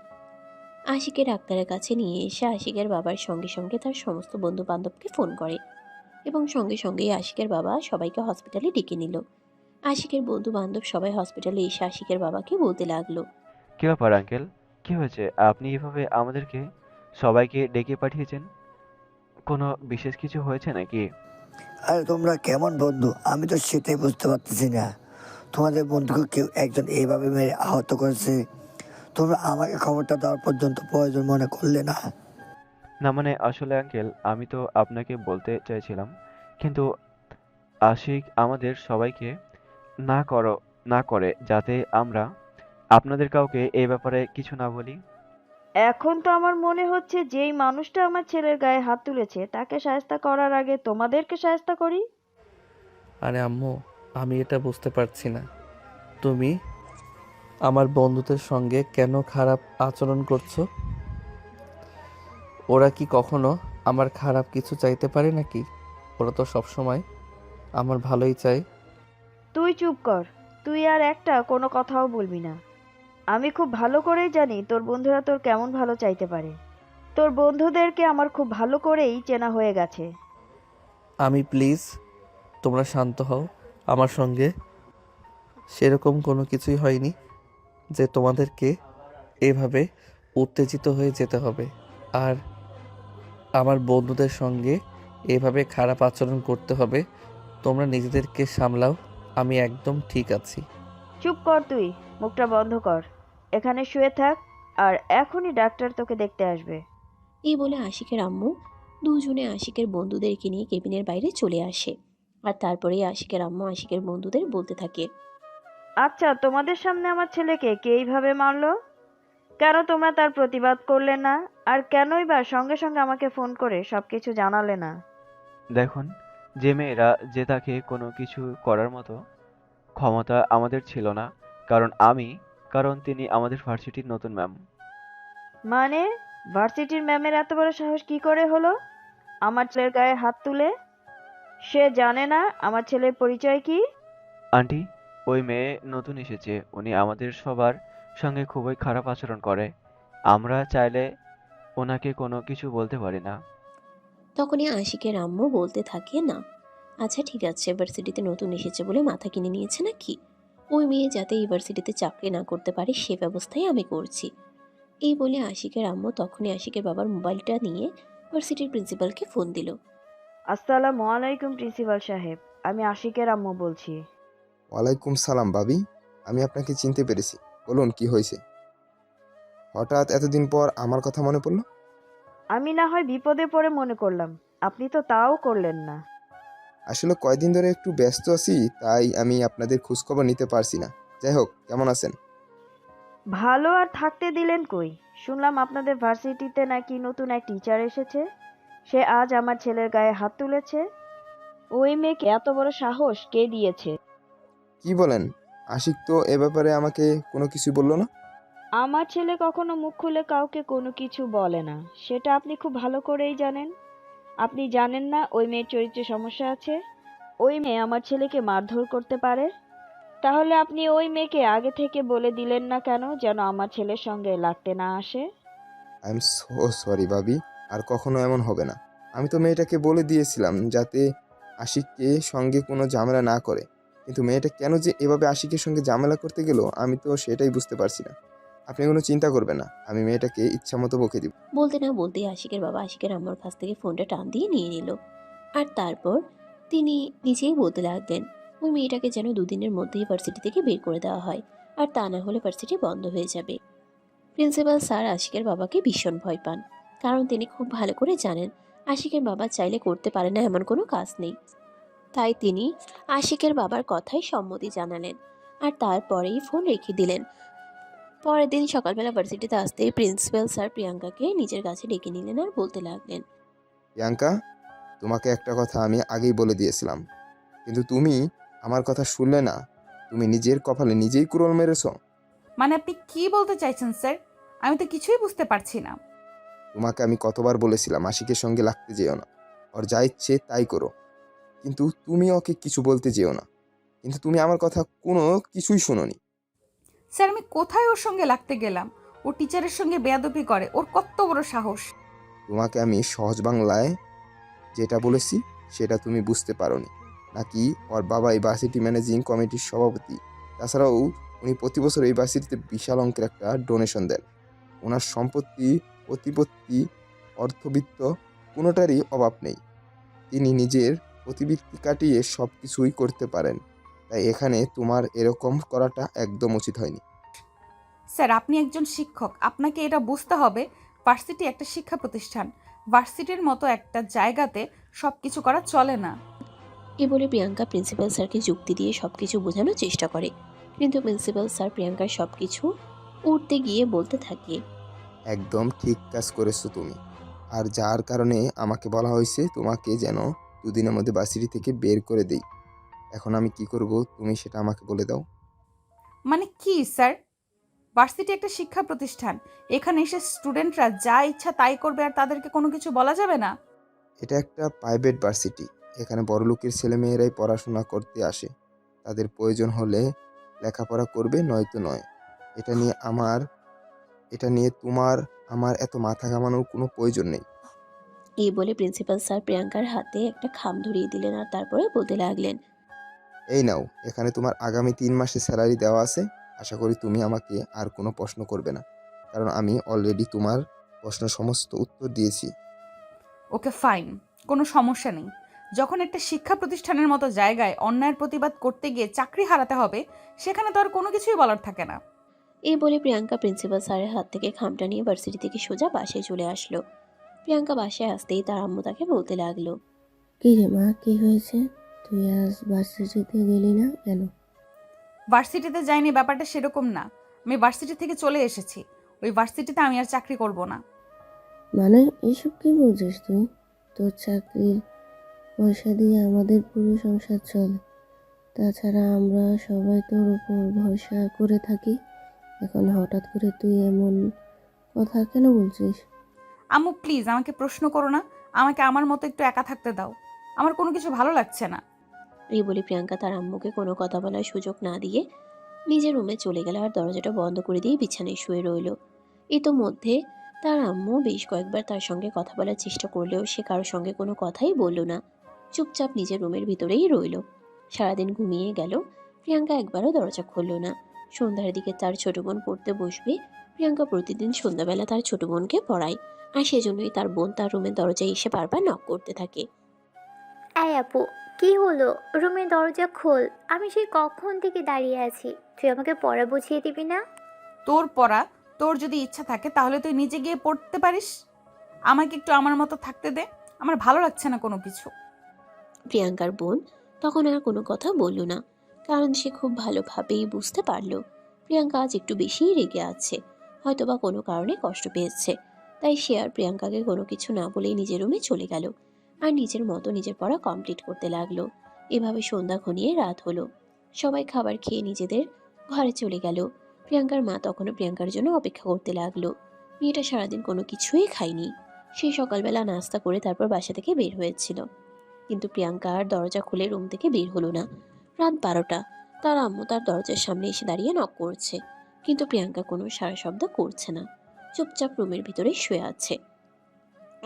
A: আশিকে ডাক্তারের কাছে নিয়ে এসে আশিকের বাবার সঙ্গে সঙ্গে তার সমস্ত বন্ধু বান্ধবকে ফোন করে এবং সঙ্গে সঙ্গেই আশিকের বাবা সবাইকে হসপিটালে ডেকে নিল। আশিকের বন্ধু বান্ধব সবাই হসপিটালে এসে আশিকের বাবাকে বলতে লাগলো।
D: কি ব্যাপার আঙ্কেল? কি হয়েছে? আপনি এভাবে আমাদেরকে সবাইকে ডেকে পাঠিয়েছেন? কোনো বিশেষ কিছু হয়েছে নাকি?
G: আরে তোমরা কেমন বন্ধু আমি তো সেটাই বুঝতে পারতেছি না। তোমাদের বন্ধুকে কেউ একজন এইভাবে মেরে আহত করেছে, তোমরা আমাকে খবরটা দেওয়ার পর্যন্ত প্রয়োজন মনে করলে না।
D: না মানে আসলে আঙ্কেল, আমি তো আপনাকে বলতে চাইছিলাম, কিন্তু আশিক আমাদের সবাইকে না করো না করে যাতে আমরা আপনাদের কাউকে এই ব্যাপারে কিছু না বলি।
F: এখন তো আমার মনে হচ্ছে যেই মানুষটা আমার ছেলের গায়ে হাত তুলেছে তাকে শায়েস্তা করার আগে তোমাদেরকে শায়েস্তা করি।
C: আরে আম্মু, আমি এটা বুঝতে পারছি না। তুমি আমার বন্ধুদের সঙ্গে কেন খারাপ আচরণ করছো? ওরা কি কখনো আমার খারাপ কিছু চাইতে পারে নাকি? ওরা তো সবসময় আমার ভালোই চায়।
F: তুই চুপ কর। তুই আর একটা কোনো কথাও বলবি না। আমি খুব ভালো করেই জানি তোর বন্ধুরা তোর কেমন ভালো চাইতে পারে। তোর বন্ধুদেরকে আমার খুব ভালো করেই চেনা হয়ে গেছে।
C: আমি প্লিজ তোমরা শান্ত হও আমার সঙ্গে। সেরকম কোনো কিছুই হয়নি যে তোমাদেরকে এভাবে উত্তেজিত হয়ে যেতে হবে আর আমার বন্ধুদের সঙ্গে এভাবে খারাপ আচরণ করতে হবে। তোমরা নিজেদেরকে সামলাও, আমি একদম ঠিক আছি।
F: চুপ কর তুই, মুখটা বন্ধ কর। এখানে শুয়ে থাক, আর এখনই ডাক্তার তোকে দেখতে আসবে।
A: এই বলে আশিকের আম্মু দুজনে আশিকের বন্ধুদেরকে নিয়ে কেবিনের বাইরে চলে আসে। আর তারপরেই আশিকের আম্মু আশিকের বন্ধুদের বলতে থাকে,
F: আচ্ছা, তোমাদের সামনে আমার ছেলেকে কে এইভাবে মারলো? কেন তোমরা তার প্রতিবাদ করলে না? আর কেনই বা সঙ্গে সঙ্গে আমাকে ফোন করে সবকিছু জানালে না?
D: দেখুন, যে মেয়েরা যে তাকে কোনো কিছু করার মতো ক্ষমতা আমাদের ছিল না, কারণ তিনি আমাদের ভার্সিটির নতুন ম্যাম।
F: মানে, ভার্সিটির ম্যামের এত বড় সাহস কি করে হলো আমার ছেলের গায়ে হাত তুলে? সে জানে না আমার ছেলের পরিচয় কি?
D: আন্টি, ওই মেয়ে নতুন এসেছে, উনি আমাদের সবার সঙ্গে খুবই খারাপ আচরণ করে। আমরা চাইলে ওনাকে কোনো কিছু বলতে পারি না।
A: তখনই আশিকের আম্মু বলতে থাকে, না আচ্ছা ঠিক আছে, ভার্সিটিতে নতুন এসেছে বলে মাথা কিনে নিয়েছে নাকি? ওই মেয়ে যাতে ইউনিভার্সিটিতে চাকরি না করতে পারে সে ব্যবস্থাই আমি করছি। এই বলে আশিকের আম্মু তখনই আশিকের বাবার মোবাইলটা নিয়ে ভার্সিটির প্রিন্সিপালকে ফোন দিল।
F: আসসালামু আলাইকুম প্রিন্সিপাল সাহেব, আমি আশিকের আম্মু বলছি।
E: ওয়ালাইকুম সালাম ভাবি, আমি আপনাকে চিনতে পেরেছি। বলুন কি হয়েছে? হঠাৎ এতদিন পর আমার কথা মনে পড়লো?
F: আমি না হয় বিপদে পড়ে মনে করলাম, আপনি তো তাও করলেন না।
E: আসলে কয়দিন ধরে একটু ব্যস্ত আছি, তাই আমি আপনাদের খোঁজখবর নিতে পারছি না। যাই হোক, কেমন আছেন?
F: ভালো আর থাকতে দিলেন কই? শুনলাম আপনাদের ভার্সিটিতে নাকি নতুন এক টিচার এসেছে, সে আজ আমার ছেলের গায়ে হাত তুলেছে। ওই মেয়েকে এত বড় সাহস কে দিয়েছে?
E: কি বলেন? আশিক তো এ ব্যাপারে আমাকে কোনো কিছু বললো না।
F: আমার ছেলে কখনো মুখ খুলে কাউকে কোনো কিছু বলে না, সেটা আপনি খুব ভালো করেই জানেন। আপনি জানেন না ওই মেয়ের চরিত্রে সমস্যা আছে? ওই মেয়ে আমার ছেলেকে মারধর করতে পারে। তাহলে আপনি ওই মেয়েকে আগে থেকে বলে দিলেন না কেন, যেন আমার ছেলের সঙ্গে লাগতে না আসে?
E: আই এম সো সরি ভাবি, আর কখনো এমন হবে না। আমি তো মেয়েটাকে বলে দিয়েছিলাম যাতে আশিককে সঙ্গে কোনো ঝামেলা না করে, কিন্তু মেয়েটা কেন যে এভাবে আশিকের সঙ্গে ঝামেলা করতে গেল আমি তো সেটাই বুঝতে পারছি না। আপনি কোনো চিন্তা করবেন না, আমি মেয়েটাকে ইচ্ছা মতো বকে দিব।
A: বলতে না বলতেই আশিকের বাবা আশিকের আম্মুর কাছ থেকে ফোনটা টান দিয়ে নিয়ে নিল। আর তারপর তিনি নিজেই বলতে লাগলেন, ওই মেয়েটাকে যেন দুদিনের মধ্যেই ভার্সিটি থেকে বের করে দেওয়া হয়, আর তা না হলে ভার্সিটি বন্ধ হয়ে যাবে। প্রিন্সিপাল স্যার আশিকের বাবাকে ভীষণ ভয় পান, কারণ তিনি খুব ভালো করে জানেন আশিকের বাবা চাইলে করতে পারে না এমন কোনো কাজ নেই। তাই তিনি আশিকের বাবার কথায় সম্মতি জানালেন, আর তারপরেই ফোন রেখে দিলেন। পরের দিন সকালবেলা ভার্সিটিতে আসতেই প্রিন্সিপাল স্যার প্রিয়াঙ্কাকে নিজের কাছে ডেকে নিলেন আর বলতে লাগলেন,
E: প্রিয়াঙ্কা, তোমাকে একটা কথা আমি আগেই বলে দিয়েছিলাম, কিন্তু তুমি আমার কথা শুনলে না। তুমি নিজের কপালে নিজেই কুড়োল মেরেছ।
B: মানে আপনি কি বলতে চাইছেন স্যার? আমি তো কিছুই বুঝতে পারছি না।
E: তোমাকে আমি কতবার বলেছিলাম আশিকের সঙ্গে লাগতে যেও না, ওর যা ইচ্ছে তাই করো, কিন্তু তুমি ওকে কিছু বলতে যেও না। কিন্তু তুমি আমার কথা কোনো কিছুই শোনোনি।
B: স্যার, আমি কোথায় ওর সঙ্গে লাগতে গেলাম? ও টিচারের সঙ্গে বেয়াদবি করে, ওর কত বড় সাহস!
E: তোমাকে আমি সহজ বাংলায় যেটা বলেছি সেটা তুমি বুঝতে পারোনি নাকি? ওর বাবা এই ভার্সিটি ম্যানেজিং কমিটির সভাপতি। তাছাড়াও উনি প্রতি বছর এই ভার্সিটিতে বিশাল অঙ্কের একটা ডোনেশন দেন। ওনার সম্পত্তি, প্রতিপত্তি, অর্থবিত্ত কোনোটারই অভাব নেই। তিনি নিজের প্রতিবৃত্তি কাটিয়ে সব কিছুই করতে পারেন। তাই এখানে তোমার এরকম করাটা একদম উচিত হয়নি।
B: স্যার, আপনি একজন শিক্ষক, আপনাকে এটা বুঝতে হবে। ভার্সিটি একটা শিক্ষা প্রতিষ্ঠান। ভার্সিটির মতো একটা জায়গাতে সব কিছু করা চলে না।
A: এ বলে প্রিয়াঙ্কা প্রিন্সিপাল স্যারকে যুক্তি দিয়ে সবকিছু বোঝানোর চেষ্টা করে, কিন্তু প্রিন্সিপাল স্যার প্রিয়াঙ্কার সবকিছু উঠতে গিয়ে বলতে থাকে,
E: একদম ঠিক কাজ করেছো তুমি। আর যার কারণে আমাকে বলা হয়েছে তোমাকে যেন দুদিনের মধ্যে ভার্সিটি থেকে বের করে দেই। এখন আমি কি করব তুমি সেটা আমাকে বলে দাও।
B: মানে কি স্যার? ভার্সিটি একটা শিক্ষা প্রতিষ্ঠান। এখানে এসে স্টুডেন্টরা যা ইচ্ছা তাই করবে আর তাদেরকে কোনো কিছু বলা যাবে না?
E: এটা একটা প্রাইভেট ভার্সিটি। এখানে বড়লোকের ছেলেমেয়েরাই পড়াশোনা করতে আসে। তাদের প্রয়োজন হলে লেখাপড়া করবে, নয়তো নয়। এটা নিয়ে তোমার আমার এত মাথা ঘামানোর কোনো প্রয়োজন নেই।
A: এই বলে প্রিন্সিপাল স্যার প্রিয়াঙ্কার হাতে একটা খাম ধরিয়ে দিলেন আর তারপরে বলতে লাগলেন,
E: এই নাও, এখানে তোমার আগামী 3 মাসের স্যালারি দেওয়া আছে। আশা করি তুমি আমাকে আর কোনো প্রশ্ন করবে না, কারণ আমি অলরেডি তোমার প্রশ্ন সমস্ত উত্তর দিয়েছি।
B: ওকে ফাইন, কোনো সমস্যা নেই। যখন একটা শিক্ষা প্রতিষ্ঠানের মতো জায়গায় অন্যায়ের প্রতিবাদ করতে গিয়ে চাকরি হারাতে হবে, সেখানে তো আর কোনো কিছুই বলার থাকে না।
A: এই বলে প্রিয়াঙ্কা প্রিন্সিপাল স্যারের হাত থেকে খামটা নিয়ে ভার্সিটি থেকে সোজা বাসায় চলে আসলো। প্রিয়াঙ্কা বাসায় আসতেই তার আম্মু তাকে বলতে লাগলো,
H: কি রে মা, কি হয়েছে? তুই আজ ভার্সিটিতে গেলি না কেন?
B: ভার্সিটিতে যাইনি ব্যাপারটা সেরকম না। আমি ভার্সিটি থেকে চলে এসেছি। ওই ভার্সিটিতে আমি আর চাকরি করব না।
H: মানে এসব কি বলছিস তুই? তোর চাকরির পয়সা দিয়ে আমাদের পুরো সংসার চলে। তাছাড়া আমরা সবাই তোর উপর ভরসা করে থাকি। এখন হঠাৎ করে তুই এমন কথা কেন বলছিস?
B: আম্মু প্লিজ আমাকে প্রশ্ন করো না। আমাকে আমার মতো একটু একা থাকতে দাও। আমার কোনো কিছু ভালো লাগছে না।
A: এই বলে প্রিয়াঙ্কা তার আম্মুকে কোনো কথা বলার সুযোগ না দিয়ে নিজের রুমে চলে গেল আর দরজাটা বন্ধ করে দিয়ে বিছানায় শুয়ে রইল। ইতোমধ্যে তার আম্মু বেশ কয়েকবার তার সঙ্গে কথা বলার চেষ্টা করলেও সে কারোর সঙ্গে কোনো কথাই বলল না। চুপচাপ নিজের রুমের ভিতরেই রইল। সারাদিন ঘুমিয়ে গেল। প্রিয়াঙ্কা একবারও দরজা খুলল না। সন্ধ্যার দিকে তার ছোট বোন পড়তে বসবে। প্রিয়াঙ্কা প্রতিদিন সন্ধ্যাবেলা তার ছোট বোনকে পড়ায়, আর সেজন্যই তার বোন তার রুমের দরজায় এসে বারবার নক করতে থাকে।
I: এই আপু, কি হলো? রুমের দরজা খোল। আমি সেই কখন থেকে দাঁড়িয়ে আছি। তুই আমাকে পড়া বুঝিয়ে দিবি না?
B: তোর পড়া, তোর যদি ইচ্ছা থাকে তাহলে তুই নিজে গিয়ে পড়তে পারিস। আমাকে একটু আমার মতো থাকতে দে। আমার ভালো লাগছে না কোনো কিছু।
A: প্রিয়াঙ্কার বোন তখন আর কোনো কথা বলল না, কারণ সে খুব ভালোভাবেই বুঝতে পারল প্রিয়াঙ্কা আজ একটু বেশিই রেগে আছে, হয়তোবা কোনো কারণে কষ্ট পেয়েছে। তাই সে আর প্রিয়াঙ্কাকে কোনো কিছু না বলেই নিজের রুমে চলে গেল আর নিজের মতো নিজের পড়া কমপ্লিট করতে লাগলো। এভাবে সন্ধ্যা ঘনিয়ে রাত হলো। সবাই খাবার খেয়ে নিজেদের ঘরে চলে গেল। প্রিয়াঙ্কার মা তখনও প্রিয়াঙ্কার জন্য অপেক্ষা করতে লাগলো। মেয়েটা সারাদিন কোনো কিছুই খায়নি। সে সকালবেলা নাস্তা করে তারপর বাসা থেকে বের হয়েছিল, কিন্তু প্রিয়াঙ্কা আর দরজা খুলে রুম থেকে বের হলো না। রাত 12টা। তার আম্মু তার দরজার সামনে এসে দাঁড়িয়ে নক করছে, কিন্তু প্রিয়াঙ্কা কোনো সাড়া শব্দ করছে না। চুপচাপ রুমের ভিতরে শুয়ে আছে।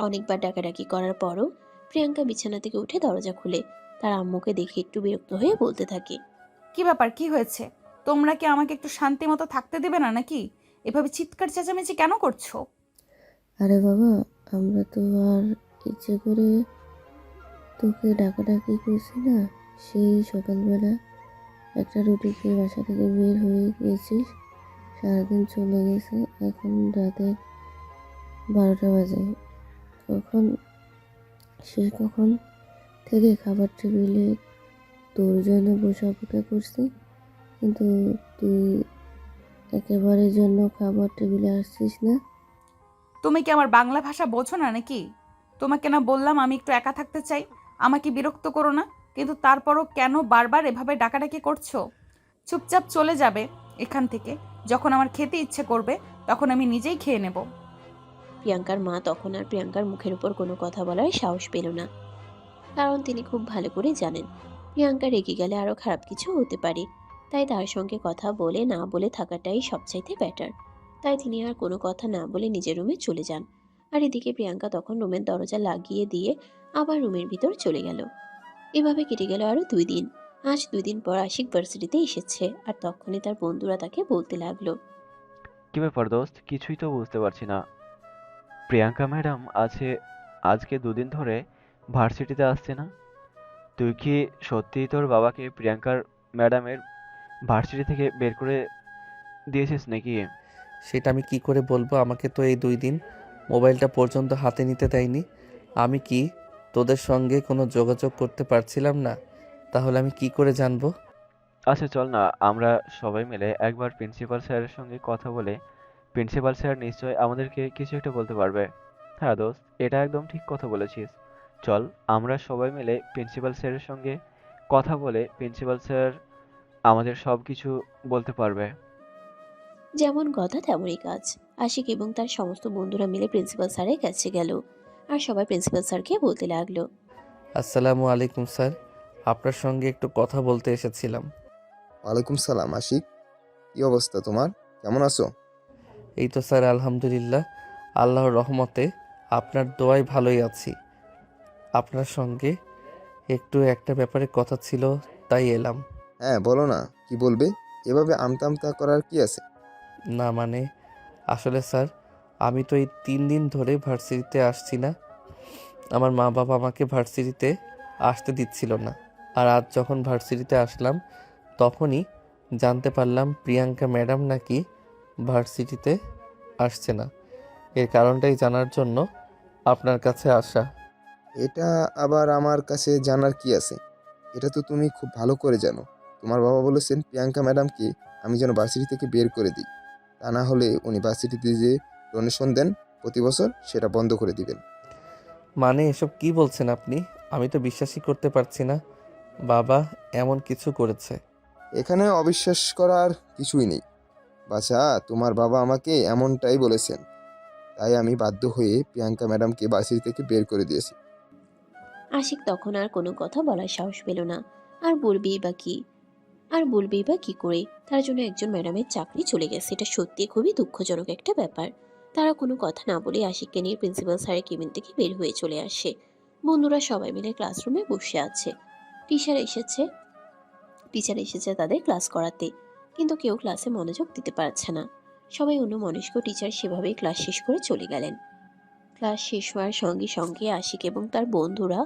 A: অনেকবার ডাকাডাকি করার পরও প্রিয়াঙ্কা বিছানা থেকে উঠে দরজা খুলে তার আম্মুকে দেখে একটু বিরক্ত হয়ে বলতে থাকে,
B: কি ব্যাপার, কি হয়েছে? তোমরা কি আমাকে একটু শান্তি মতো থাকতে দেবে না নাকি? এভাবে চিৎকার চেঁচামেচি কেন করছো?
H: আরে বাবা, আমরা তো আর ইচ্ছে করে তোকে ডাকাডাকি করছি না। সেই সকালবেলা একটা রুটি খেয়ে বাসা থেকে বের হয়ে গেছিস, সারাদিন চলে গেছে, এখন রাতে 12টা বাজে। কখন কখন থেকে খাবার টেবিলে তোর জন্য বসে অপেক্ষা করছি, কিন্তু তুই একেবারের জন্য খাবার টেবিলে আসছিস না।
B: তুমি কি আমার বাংলা ভাষা বোঝো না নাকি? তোমাকে না বললাম আমি একটু একা থাকতে চাই, আমাকে বিরক্ত করো না, কিন্তু তারপরও কেন বারবার এভাবে ডাকাডাকি করছো? চুপচাপ চলে যাবে এখান থেকে। যখন আমার খেতে ইচ্ছে করবে তখন আমি নিজেই খেয়ে নেব।
A: প্রিয়াঙ্কার মা তখন আর প্রিয়াঙ্কার মুখের উপর কোনো কথা বলার সাহস পেল না, কারণ তিনি খুব ভালো করে জানেন প্রিয়াঙ্কা রেগে গেলে আরো খারাপ কিছু হতে পারে। তাই তার সঙ্গে কথা বলে না বলে থাকাটাই সবচাইতে বেটার। তাই তিনি আর কোনো কথা না বলে নিজের রুমে চলে যান। আর এদিকে প্রিয়াঙ্কা তখন রুমের দরজা লাগিয়ে দিয়ে আবার রুমের ভিতর চলে গেল। এভাবে কেটে গেল আরো 2 দিন। আজ 2 দিন পর আশিক ভার্সিটিতে এসেছে, আর তখনই তার বন্ধুরা তাকে বলতে লাগলো,
D: কি ব্যাপার দোস্ত, কিছুই তো বুঝতে পারছি না। প্রিয়াঙ্কা ম্যাডাম আজকে 2 দিন ধরে ভার্সিটিতে আসছে না। তুই কি সত্যিই তোর বাবাকে প্রিয়াঙ্কার ম্যাডামের ভার্সিটি থেকে বের করে দিয়েছিস নাকি?
C: সেটা আমি কি করে বলবো? আমাকে তো এই 2 দিন মোবাইলটা পর্যন্ত হাতে নিতে দেয়নি। আমি কি তোদের সঙ্গে কোনো যোগাযোগ করতে পারছিলাম না? তাহলে আমি কি করে জানবো?
D: আচ্ছা চল না, আমরা সবাই মিলে একবার প্রিন্সিপাল স্যারের সঙ্গে কথা বলে, প্রিন্সিপাল স্যার নিশ্চয় আমাদেরকে কিছু একটা বলতে পারবে। হ্যাঁ দোস্ত, এটা একদম ঠিক কথা বলেছিস। চল আমরা সবাই মিলে প্রিন্সিপাল স্যারের সঙ্গে কথা বলে, প্রিন্সিপাল স্যার আমাদের সব কিছু বলতে পারবে।
A: যেমন কথা তেমনই কাজ। আশিক এবং তার সমস্ত বন্ধুরা মিলে প্রিন্সিপাল স্যারের কাছে গেল, আর সবাই প্রিন্সিপাল স্যারকে বলতে লাগলো,
C: আসসালামু আলাইকুম স্যার, আপনার সঙ্গে একটু কথা বলতে এসেছিলাম।
E: ওয়ালাইকুম সালাম আশিক, কি অবস্থা তোমার? কেমন আছো?
C: এই তো স্যার, আলহামদুলিল্লাহ, আল্লাহর রহমতে আপনার দোয়ায় ভালোই আছি। আপনার সঙ্গে একটু একটা ব্যাপারে কথা ছিল, তাই এলাম।
E: হ্যাঁ বলো না, কি বলবে? এভাবে আমতা আমতা করার কি আছে?
C: না মানে, আসলে স্যার, আমি তো এই 3 দিন ধরে ভার্সিটিতে আসছি না। আমার মা বাবা আমাকে ভার্সিটিতে আসতে দিচ্ছিল না। আর আজ যখন ভার্সিটিতে আসলাম তখনই জানতে পারলাম প্রিয়াঙ্কা ম্যাডাম নাকি ভার্সিটিতে আসছে না। এর কারণটাই জানার জন্য আপনার কাছে আসা।
E: এটা আবার আমার কাছে জানার কি আছে? এটা তো তুমি খুব ভালো করে জানো। তোমার বাবা বলেছেন প্রিয়াঙ্কা ম্যাডামকে আমি যেন ভার্সিটি থেকে বের করে দিই। তা না হলে উনি ভার্সিটিতে যে ডোনেশন দেন প্রতি বছর সেটা বন্ধ করে দিবেন।
C: মানে এসব কি বলছেন আপনি? আমি তো বিশ্বাসই করতে পারছি না বাবা এমন কিছু করেছে।
E: এখানে অবিশ্বাস করার কিছুই নেই বাছা, তোমার বাবা আমাকে এমনটাই বলেছেন। তাই আমি বাধ্য হয়ে প্রিয়াঙ্কা ম্যাডামকে ভার্সিটি থেকে বের করে দিয়েছি।
A: আশিক তখন আর কোনো কথা বলার সাহস পেল না। আর বলবেই বা কি? করে? তার জন্য একজন ম্যাডামের চাকরি চলে গেছে, এটা সত্যি খুবই দুঃখজনক একটা ব্যাপার। তারা কোনো কথা না বলে আশিককে নিয়ে প্রিন্সিপাল স্যারের কেবিন থেকে বের হয়ে চলে আসে। বন্ধুরা সবাই মিলে ক্লাসরুমে বসে আছে। টিচার এসেছে টিচার এসেছে তাদের ক্লাস করাতে, কিন্তু কেউ ক্লাসে মনোযোগ দিতে পারছে না। সবাই অন্যমনস্ক, টিচার সেভাবেই ক্লাস শেষ করে চলে গেলেন। ক্লাস শেষ হওয়ার সঙ্গে সঙ্গে আশিক এবং তার বন্ধুরা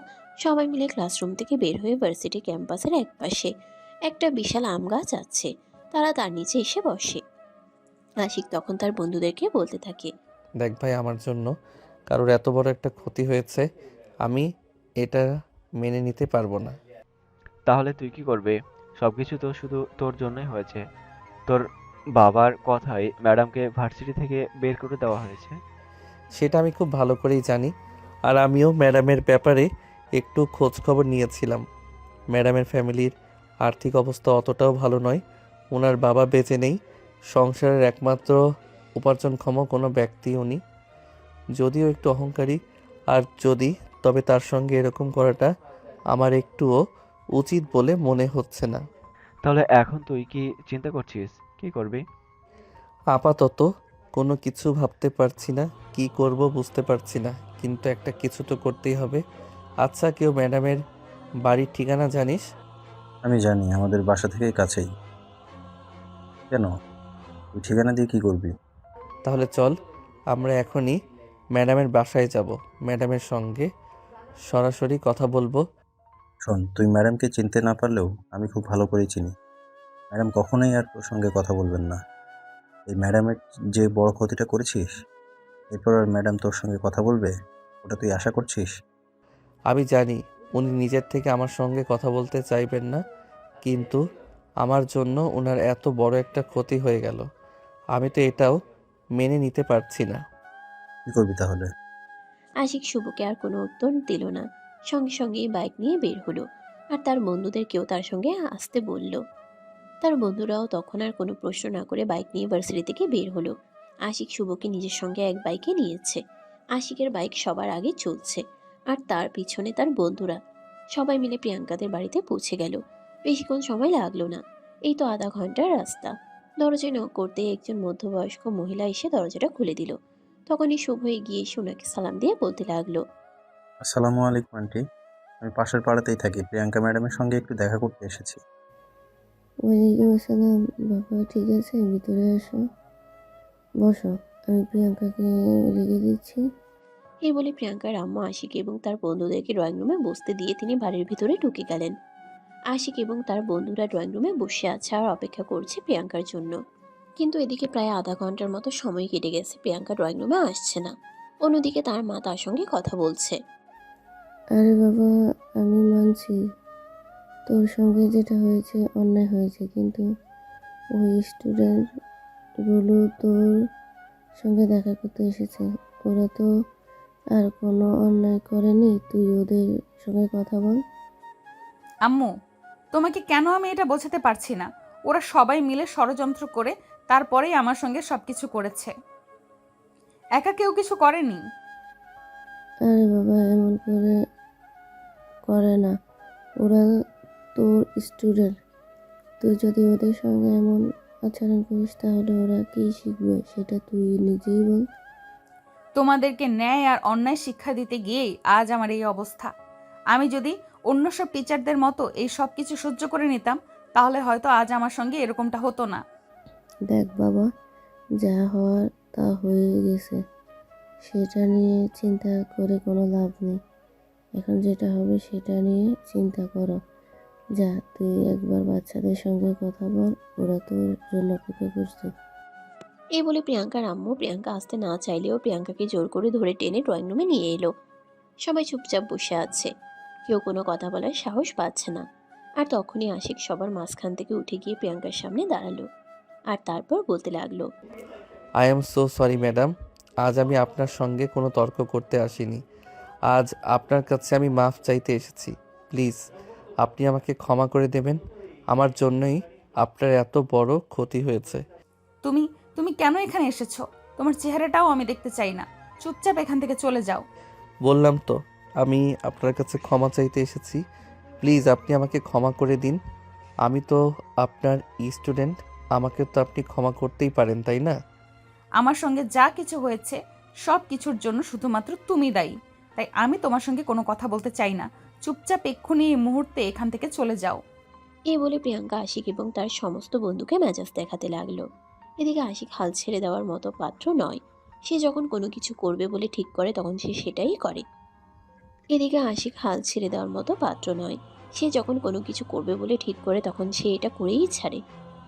A: সবাই মিলে ক্লাসরুম থেকে বের হয়ে ভার্সিটি ক্যাম্পাসের একপাশে একটা বিশাল আম গাছ আছে, তারা তার নিচে এসে বসে। আশিক তখন তার বন্ধুদেরকে বলতে থাকে,
C: দেখ ভাই, আমার জন্য কারোর এত বড় একটা ক্ষতি হয়েছে, আমি এটা মেনে নিতে পারবো না।
D: তাহলে তুই কি করবে? সবকিছু তো শুধু তোর জন্যই হয়েছে। তোর বাবার কথায় ম্যাডামকে ভার্সিটি থেকে বের করে দেওয়া হয়েছে।
C: সেটা আমি খুব ভালো করেই জানি। আর আমিও ম্যাডামের ব্যাপারে একটু খোঁজ খবর নিয়েছিলাম। ম্যাডামের ফ্যামিলির আর্থিক অবস্থা অতটাও ভালো নয়। ওনার বাবা বেঁচে নেই, সংসারের একমাত্র উপার্জনক্ষম কোনো ব্যক্তি উনি। যদিও একটু অহংকারী, আর যদি তবে তার সঙ্গে এরকম করাটা আমার একটুও উচিত বলে মনে হচ্ছে না।
D: তাহলে এখন তুই কি চিন্তা করছিস? কি করবি?
C: আপাতত কোনো কিছু ভাবতে পারছি না, কি করব বুঝতে পারছি না, কিন্তু একটা কিছু তো করতেই হবে। আচ্ছা, কেউ ম্যাডামের বাড়ির ঠিকানা জানিস?
J: আমি জানি, আমাদের বাসা থেকে কাছেই। কেন, তুই ঠিকানা দিয়ে কি করবি?
C: তাহলে চল, আমরা এখনই ম্যাডামের বাসায় যাব, ম্যাডামের সঙ্গে সরাসরি কথা বলবো।
J: শোন, তুই ম্যাডামকে চিনতে না পারলেও আমি খুব ভালো করেই চিনি। ম্যাডাম কখনোই আর তোর সঙ্গে কথা বলবেন না। এই ম্যাডামের যে বড় ক্ষতিটা করেছিস, এরপর আর ম্যাডাম তোর সঙ্গে কথা বলবে ওটা তুই আশা করছিস?
C: আমি জানি উনি নিজের থেকে আমার সঙ্গে কথা বলতে চাইবেন না, কিন্তু আমার জন্য ওনার এত বড় একটা ক্ষতি হয়ে গেল, আমি তো এটাও মেনে নিতে পারছি না।
J: কি করবি তাহলে?
A: আশিক শুভকে আর কোনো উত্তর দিল না। সঙ্গে সঙ্গেই বাইক নিয়ে বের হলো, আর তার বন্ধুদেরকেও তার সঙ্গে আসতে বলল। তার বন্ধুরাও তখন আর কোনো প্রশ্ন না করে বাইক নিয়ে ভার্সিটি থেকে বের হলো। আশিক শুভকে নিজের সঙ্গে এক বাইকে নিয়েছে। আশিকের বাইক সবার আগে চলছে, আর তার পিছনে তার বন্ধুরা। সবাই মিলে প্রিয়াঙ্কাদের বাড়িতে পৌঁছে গেল। বেশিক্ষণ সময় লাগলো না, এই তো আধা ঘন্টার রাস্তা। দরজায় নক করতে একজন মধ্যবয়স্ক মহিলা এসে দরজাটা খুলে দিল। তখনই শুভ এগিয়ে এসে ওনাকে সালাম দিয়ে বলতে লাগলো,
J: আসসালামু আলাইকুম আন্টি, আমি পাশের পাড়াতেই থাকি, প্রিয়াঙ্কা ম্যাডামের সঙ্গে একটু দেখা করতে এসেছি।
H: ওয়ালাইকুম আসসালাম। বাবা ঠিক আছে, ভিতরে আসো, বসো, আমি প্রিয়াঙ্কাকে রেখে দিচ্ছি।
A: এই বলে প্রিয়াঙ্কার আম্মা আশিক এবং তার বন্ধুদেরকে ড্রয়িং রুমে বসতে দিয়ে তিনি বাড়ির ভিতরে ঢুকে গেলেন। আশিক এবং তার বন্ধুরা ড্রয়িং রুমে বসে আছে আর অপেক্ষা করছে প্রিয়াঙ্কার জন্য। কিন্তু এদিকে প্রায় আধা ঘন্টার মতো সময় কেটে গেছে, প্রিয়াঙ্কা ড্রয়িং রুমে আসছে না। অন্যদিকে তার মা তার সঙ্গে কথা বলছে।
H: আরে বাবা, আমি মানছি তোর সঙ্গে যেটা হয়েছে অন্যায় হয়েছে, কিন্তু ওই স্টুডেন্টগুলো তোর সঙ্গে দেখা করতে এসেছে, ওরা তো আর কোনো অন্যায় করেনি, তুই ওদের সঙ্গে কথা বল।
B: আম্মু, তোমাকে কেন আমি এটা বোঝাতে পারছি না? ওরা সবাই মিলে ষড়যন্ত্র করে তারপরেই আমার সঙ্গে সবকিছু করেছে। একা কেউ কিছু করেনি।
H: আরে বাবা, এমন করে না, ওরা তোর স্টুডেন্ট, তুই যদি ওদের সঙ্গে এমন আচরণ করিস তাহলে ওরা কী শিখবে সেটা তুই নিজেই বল।
B: তোমাদেরকে ন্যায় আর অন্যায় শিক্ষা দিতে গিয়েই আজ আমার এই অবস্থা। আমি যদি অন্য সব টিচারদের মতো এই সব কিছু সহ্য করে নিতাম, তাহলে হয়তো আজ আমার সঙ্গে এরকমটা হতো না।
H: দেখ বাবা, যা হওয়ার তা হয়ে গেছে, সেটা নিয়ে চিন্তা করে কোনো লাভ নেই। এখন যেটা হবে সেটা নিয়ে চিন্তা করো। যা, তুই একবার বাচ্চাদের সঙ্গে কথা বল, ওরা তোর জন্য অপেক্ষা করছে।
A: এই বলে প্রিয়াঙ্কার আম্মু প্রিয়াঙ্কা আসতে না চাইলেও প্রিয়াঙ্কাকে জোর করে ধরে টেনে ড্রয়িং রুমে নিয়ে এলো। সবাই চুপচাপ বসে আছে, কেউ কোনো কথা বলার সাহস পাচ্ছে না। আর তখনই আশিক সবার মাঝখান থেকে উঠে গিয়ে প্রিয়াঙ্কার সামনে দাঁড়ালো আর তারপর বলতে লাগলো,
C: I am so sorry madam, আজ আমি আপনার সঙ্গে কোনো তর্ক করতে আসিনি। আজ আপনার কাছে আমি মাফ চাইতে এসেছি। প্লিজ আপনি আমাকে ক্ষমা করে দেবেন। আমার জন্যই আপনার এত বড় ক্ষতি হয়েছে।
B: তুমি তুমি কেন এখানে এসেছো? তোমার চেহারাটাও আমি দেখতে চাই না। চুপচাপ এখান থেকে চলে যাও।
C: বললাম তো আমি আপনার কাছে ক্ষমা চাইতে এসেছি। প্লিজ আপনি আমাকে ক্ষমা করে দিন। আমি তো আপনার স্টুডেন্ট, আমাকে তো আপনি ক্ষমা করতেই পারেন, তাই না?
B: আমার সঙ্গে যা কিছু হয়েছে সব কিছুর জন্য শুধুমাত্র তুমি দায়ী। তাই আমি তোমার সঙ্গে কোনো কথা বলতে চাই না। চুপচাপ এক্ষুনি এই মুহূর্তে এখান থেকে চলে যাও।
A: এই বলে প্রিয়াঙ্কা আশিক এবং তার সমস্ত বন্ধুকে মেজাজ দেখাতে লাগলো। এদিকে আশিক হাল ছেড়ে দেওয়ার মতো পাত্র নয়। সে যখন কোনো কিছু করবে বলে ঠিক করে তখন সে সেটাই করে। এদিকে আশিক হাল ছেড়ে দেওয়ার মতো পাত্র নয়। সে যখন কোনো কিছু করবে বলে ঠিক করে তখন সে এটা করেই ছাড়ে।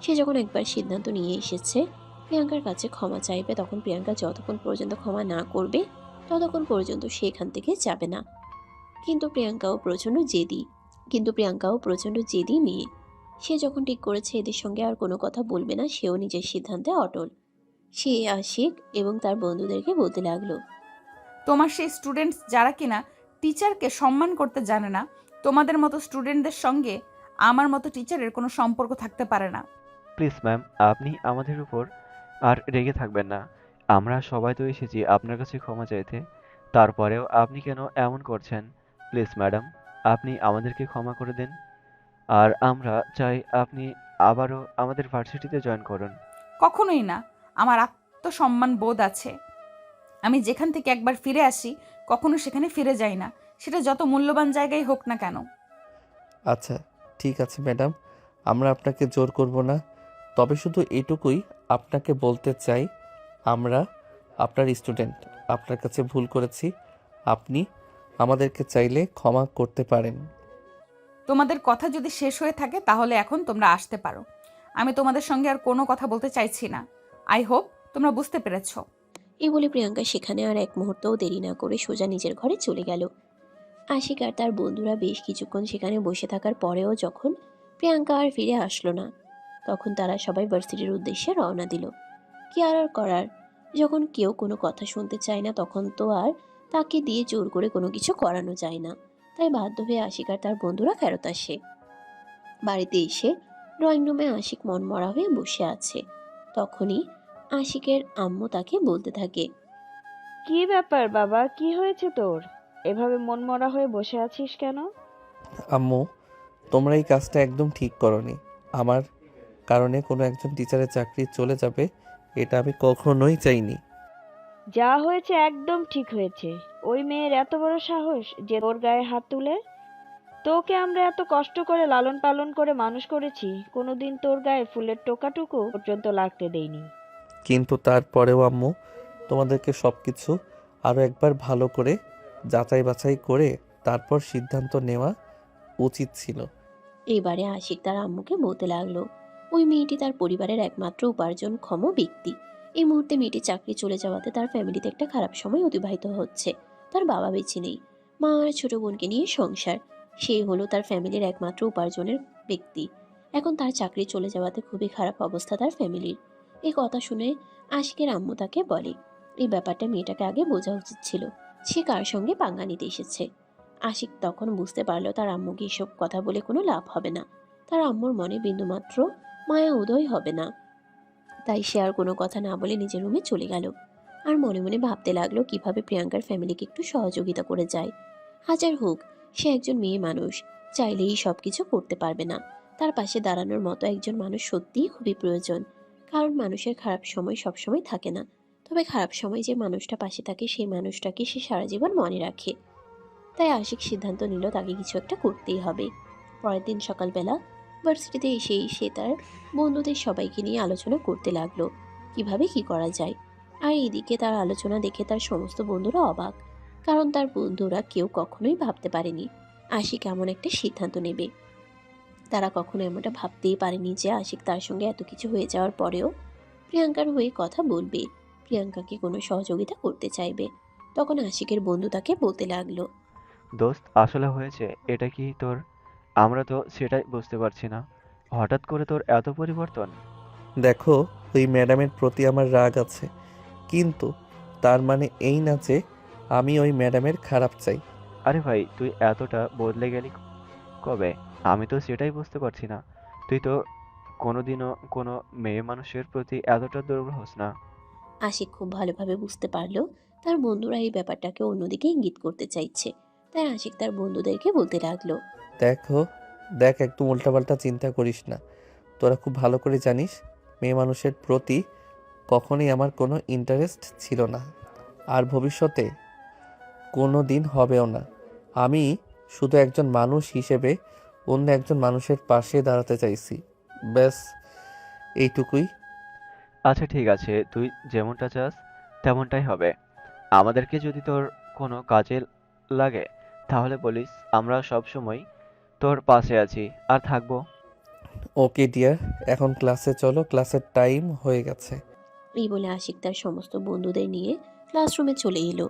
A: সে যখন একবার সিদ্ধান্ত নিয়ে এসেছে প্রিয়াঙ্কার কাছে ক্ষমা চাইবে, তখন প্রিয়াঙ্কা যতক্ষণ পর্যন্ত ক্ষমা না করবে ততক্ষণ পর্যন্ত সে এখান থেকে যাবে না। কিন্তু প্রিয়াঙ্কাও প্রচণ্ড জেদি মেয়ে। সে যখন ঠিক করেছে এদের সঙ্গে আর কোনো কথা বলবে না, সেও নিজের সিদ্ধান্তে অটল। সে আশিক এবং তার বন্ধুদেরকে বলতে লাগলো,
B: তোমার সেই স্টুডেন্টস যারা কিনা টিচারকে সম্মান করতে জানে না, তোমাদের মতো স্টুডেন্টদের সঙ্গে আমার মতো টিচারের কোনো সম্পর্ক থাকতে পারে না।
D: প্লিজ ম্যাম, আপনি আমাদের উপর আর রেগে থাকবেন না। আমরা সবাই তো এসেছি আপনার কাছে ক্ষমা চাইতে। তারপরেও আপনি কেন এমন করছেন? প্লিজ ম্যাডাম, আপনি আমাদেরকে ক্ষমা করে দিন। আর আমরা চাই আপনি আবারও আমাদের ভার্সিটিতে জয়েন করুন।
B: কখনোই না। আমার আত্মসম্মান বোধ আছে। আমি যেখান থেকে একবার ফিরে আসি কখনো সেখানে ফিরে যাই না, সেটা যত মূল্যবান জায়গায় হোক না কেন।
C: আচ্ছা ঠিক আছে ম্যাডাম, আমরা আপনাকে জোর করব না। তবে শুধু এটুকুই আপনাকে বলতে চাই, আমরা আপনার স্টুডেন্ট, আপনার কাছে ভুল করেছি। আপনি আমাদেরকে চাইলে ক্ষমা করতে পারেন।
B: তোমাদের কথা যদি শেষ হয়ে থাকে তাহলে এখন তোমরা আসতে পারো। আমি তোমাদের সঙ্গে আর কোনো কথা বলতে চাইছি না। আই হোপ তোমরা বুঝতে পেরেছো।
A: এই বলে প্রিয়াঙ্কা সেখানে আর এক মুহূর্তও দেরি না করে সোজা নিজের ঘরে চলে গেল। আশিক আর তার বন্ধুরা বেশ কিছুক্ষণ সেখানে বসে থাকার পরেও যখন প্রিয়াঙ্কা আর ফিরে আসলো না, তখন তারা সবাই ভার্সিটির উদ্দেশ্যে রওনা দিল। কি আর করার, যখন কেউ কোনো কথা শুনতে চায় না তখন তো আর তাকে দিয়ে জোর করে কোনো কিছু করানো যায় না। তাই বাধ্য হয়ে আশিক আর তার বন্ধুরা ফেরত আসে। বাড়িতে এসে ড্রয়িং রুমে আশিক মনমরা হয়ে বসে আছে। তখনই আশিকের আম্মু তাকে বলতে থাকে,
F: কি ব্যাপার বাবা, কি হয়েছে তোর? এভাবে মনমরা হয়ে বসে আছিস কেন?
C: আম্মু, তোমরা এই কাজটা একদম ঠিক করনি। আমার কারণে কোনো একজন টিচারের চাকরি চলে যাবে, এটা আমি কখনোই চাইনি।
F: যা হয়েছে একদম ঠিক হয়েছে। ওই মেয়ের এত বড় সাহস যে তোর গায়ে হাত তুলে। তোকে আমরা এত কষ্ট করে লালন পালন করে মানুষ করেছি, কোনোদিন তোর গায়ে ফুলের টোকাটুকু পর্যন্ত লাগতে দেইনি।
C: কিন্তু তারপরেও আম্মু, তোমাদেরকে সব কিছু আরও একবার ভালো করে যাচাই বাছাই করে তারপর সিদ্ধান্ত নেওয়া উচিত ছিল।
A: এবারে আশিক তার আম্মুকে বলতে লাগলো, ওই মেয়েটি তার পরিবারের একমাত্র উপার্জনক্ষম ব্যক্তি। এই মুহূর্তে মেয়েটির চাকরি চলে যাওয়াতে তার ফ্যামিলিতে একটা খারাপ সময় অতিবাহিত হচ্ছে। তার বাবা বেঁচে নেই, মা আর ছোট বোনকে নিয়ে সংসার। সে হলো তার ফ্যামিলির একমাত্র উপার্জনের ব্যক্তি। এখন তার চাকরি চলে যাওয়াতে খুবই খারাপ অবস্থা তার ফ্যামিলির। এই কথা শুনে আশিকের আম্মু তাকে বলে, এই ব্যাপারটা মেয়েটাকে আগে বোঝা উচিত ছিল, সে কার সঙ্গে পাঙ্গা নিতে এসেছে। আশিক তখন বুঝতে পারলো তার আম্মুকে এসব কথা বলে কোনো লাভ হবে না। তার আম্মুর মনে বিন্দুমাত্র মায়া উদয় হবে না। তাই সে আর কোনো কথা না বলে নিজের রুমে চলে গেল। আর মনে মনে ভাবতে লাগলো কিভাবে প্রিয়াঙ্কার ফ্যামিলিকে একটু সহযোগিতা করে যায়। হাজার হোক সে একজন মেয়ে মানুষ, চাইলেই সব কিছু করতে পারবে না। তার পাশে দাঁড়ানোর মতো একজন মানুষ সত্যিই খুবই প্রয়োজন, কারণ মানুষের খারাপ সময় সবসময় থাকে না। তবে খারাপ সময় যে মানুষটা পাশে থাকে সেই মানুষটাকে সে সারা জীবন মনে রাখে। তাই আশিক সিদ্ধান্ত নিল তাকে কিছু একটা করতেই হবে। পরের দিন সকালবেলা ভার্সিটিতে এসেই সে তার বন্ধুদের সবাইকে নিয়ে আলোচনা করতে লাগলো কিভাবে কি করা যায়। আর এদিকে তার আলোচনা দেখে তার সমস্ত বন্ধুরা অবাক, কারণ তার বন্ধুরা কেউ কখনোই ভাবতে পারেনি আশিক এমন একটা সিদ্ধান্ত নেবে। তারা কখনো এমনটা ভাবতেই পারেনি যে আশিক তার সঙ্গে এত কিছু হয়ে যাওয়ার পরেও প্রিয়াঙ্কার হয়ে কথা বলবে, প্রিয়াঙ্কাকে কোনো সহযোগিতা করতে চাইবে। তখন আশিকের বন্ধু তাকে বলতে লাগলো,
D: দোস্ত, আসলে হয়েছে এটা কি তোর? আমরা তো সেটাই বুঝতে পারছি না, হঠাৎ করে তোর এত পরিবর্তন।
C: দেখো, ওই ম্যাডামের প্রতি আমার রাগ আছে, কিন্তু তার মানে এই না যে আমি ওই ম্যাডামের খারাপ চাই।
D: আরে ভাই, তুই এতটা বদলে গেলি কবে? আমি তো সেটাই বুঝতে পারছি না। তুই তো কোনোদিনও কোনো মেয়ে মানুষের প্রতি এতটা দুর্বল হোস না।
A: আশিক খুব ভালোভাবে বুঝতে পারলো তার বন্ধুরা এই ব্যাপারটাকে অন্যদিকে ইঙ্গিত করতে চাইছে। তাই আশিক তার বন্ধুদেরকে বলতে লাগলো,
C: দেখো, দেখ, একদম উল্টাপাল্টা চিন্তা করিস না। তোরা খুব ভালো করে জানিস মেয়ে মানুষের প্রতি কখনোই আমার কোনো ইন্টারেস্ট ছিল না, আর ভবিষ্যতে কোনো দিন হবেও না। আমি শুধু একজন মানুষ হিসেবে অন্য একজন মানুষের পাশে দাঁড়াতে চাইছি, ব্যাস এইটুকুই।
D: আচ্ছা ঠিক আছে, তুই যেমনটা চাস তেমনটাই হবে। আমাদেরকে যদি তোর কোনো কাজে লাগে তাহলে বলিস, আমরা সব সময় তোর পাশে আছি আর থাকবো।
C: ওকে ডিয়ার, এখন ক্লাসে চলো, ক্লাসের টাইম হয়ে গেছে।
A: এই বলে আশিক তার সমস্ত বন্ধুদের নিয়ে ক্লাসরুমে চলে এলো।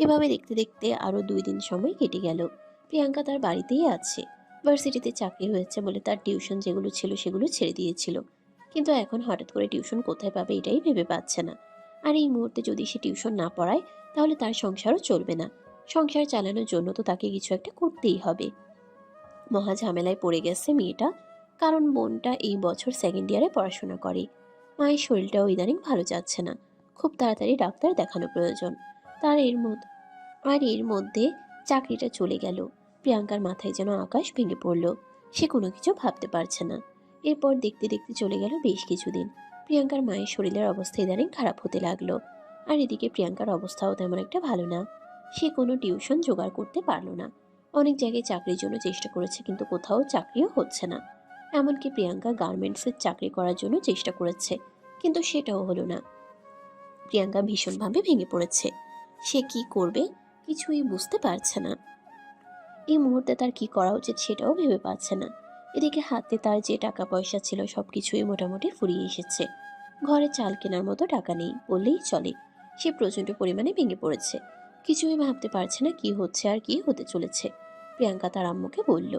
A: এভাবে দেখতে দেখতে আরো 2 দিন সময় কেটে গেল। প্রিয়াঙ্কা তার বাড়িতেই আছে। ভার্সিটিতে চাকরি হয়েছে বলে তার টিউশন যেগুলো ছিল সেগুলো ছেড়ে দিয়েছিল, কিন্তু এখন হঠাৎ করে টিউশন কোথায় পাবে এটাই ভেবে পাচ্ছে না। আর এই মুহূর্তে যদি সে টিউশন না পড়ায় তাহলে তার সংসারও চলবে না। সংসার চালানোর জন্য তো তাকে কিছু একটা করতেই হবে। মহা ঝামেলায় পড়ে গেছে মেয়েটা, কারণ বোনটা এই বছর সেকেন্ড ইয়ারে পড়াশোনা করে। মায়ের শরীরটাও ইদানিং ভালো যাচ্ছে না, খুব তাড়াতাড়ি ডাক্তার দেখানো প্রয়োজন। তার এর মধ্যে চাকরিটা চলে গেল। প্রিয়াঙ্কার মাথায় যেন আকাশ ভেঙে পড়ল, সে কোনো কিছু ভাবতে পারছে না। এরপর দেখতে দেখতে চলে গেল বেশ কিছুদিন। প্রিয়াঙ্কার মায়ের শরীরের অবস্থা ইদানিং খারাপ হতে লাগলো। আর এদিকে প্রিয়াঙ্কার অবস্থাও তেমন একটা ভালো না। সে কোনো টিউশন জোগাড় করতে পারলো না। অনেক জায়গায় চাকরির জন্য চেষ্টা করেছে, কিন্তু কোথাও চাকরিও হচ্ছে না। এমনকি প্রিয়াঙ্কা গার্মেন্টসের চাকরি করার জন্য চেষ্টা করেছে, কিন্তু সেটাও হলো না। প্রিয়াঙ্কা ভীষণভাবে ভেঙে পড়েছে। সে কি করবে কিছুই বুঝতে পারছে না। এই মুহূর্তে তার কি করা উচিত সেটাও ভেবে পাচ্ছে না। এদিকে হাতে তার যে টাকা পয়সা ছিল সবকিছুই মোটামুটি ফুরিয়ে এসেছে। ঘরে চাল কেনার মতো টাকা নেই বললেই চলে। সে প্রচন্ড পরিমাণে ভেঙে পড়েছে। কিছুই ভাবতে পারছে না কি হচ্ছে আর কি হতে চলেছে। প্রিয়াঙ্কা তার আম্মুকে বলল,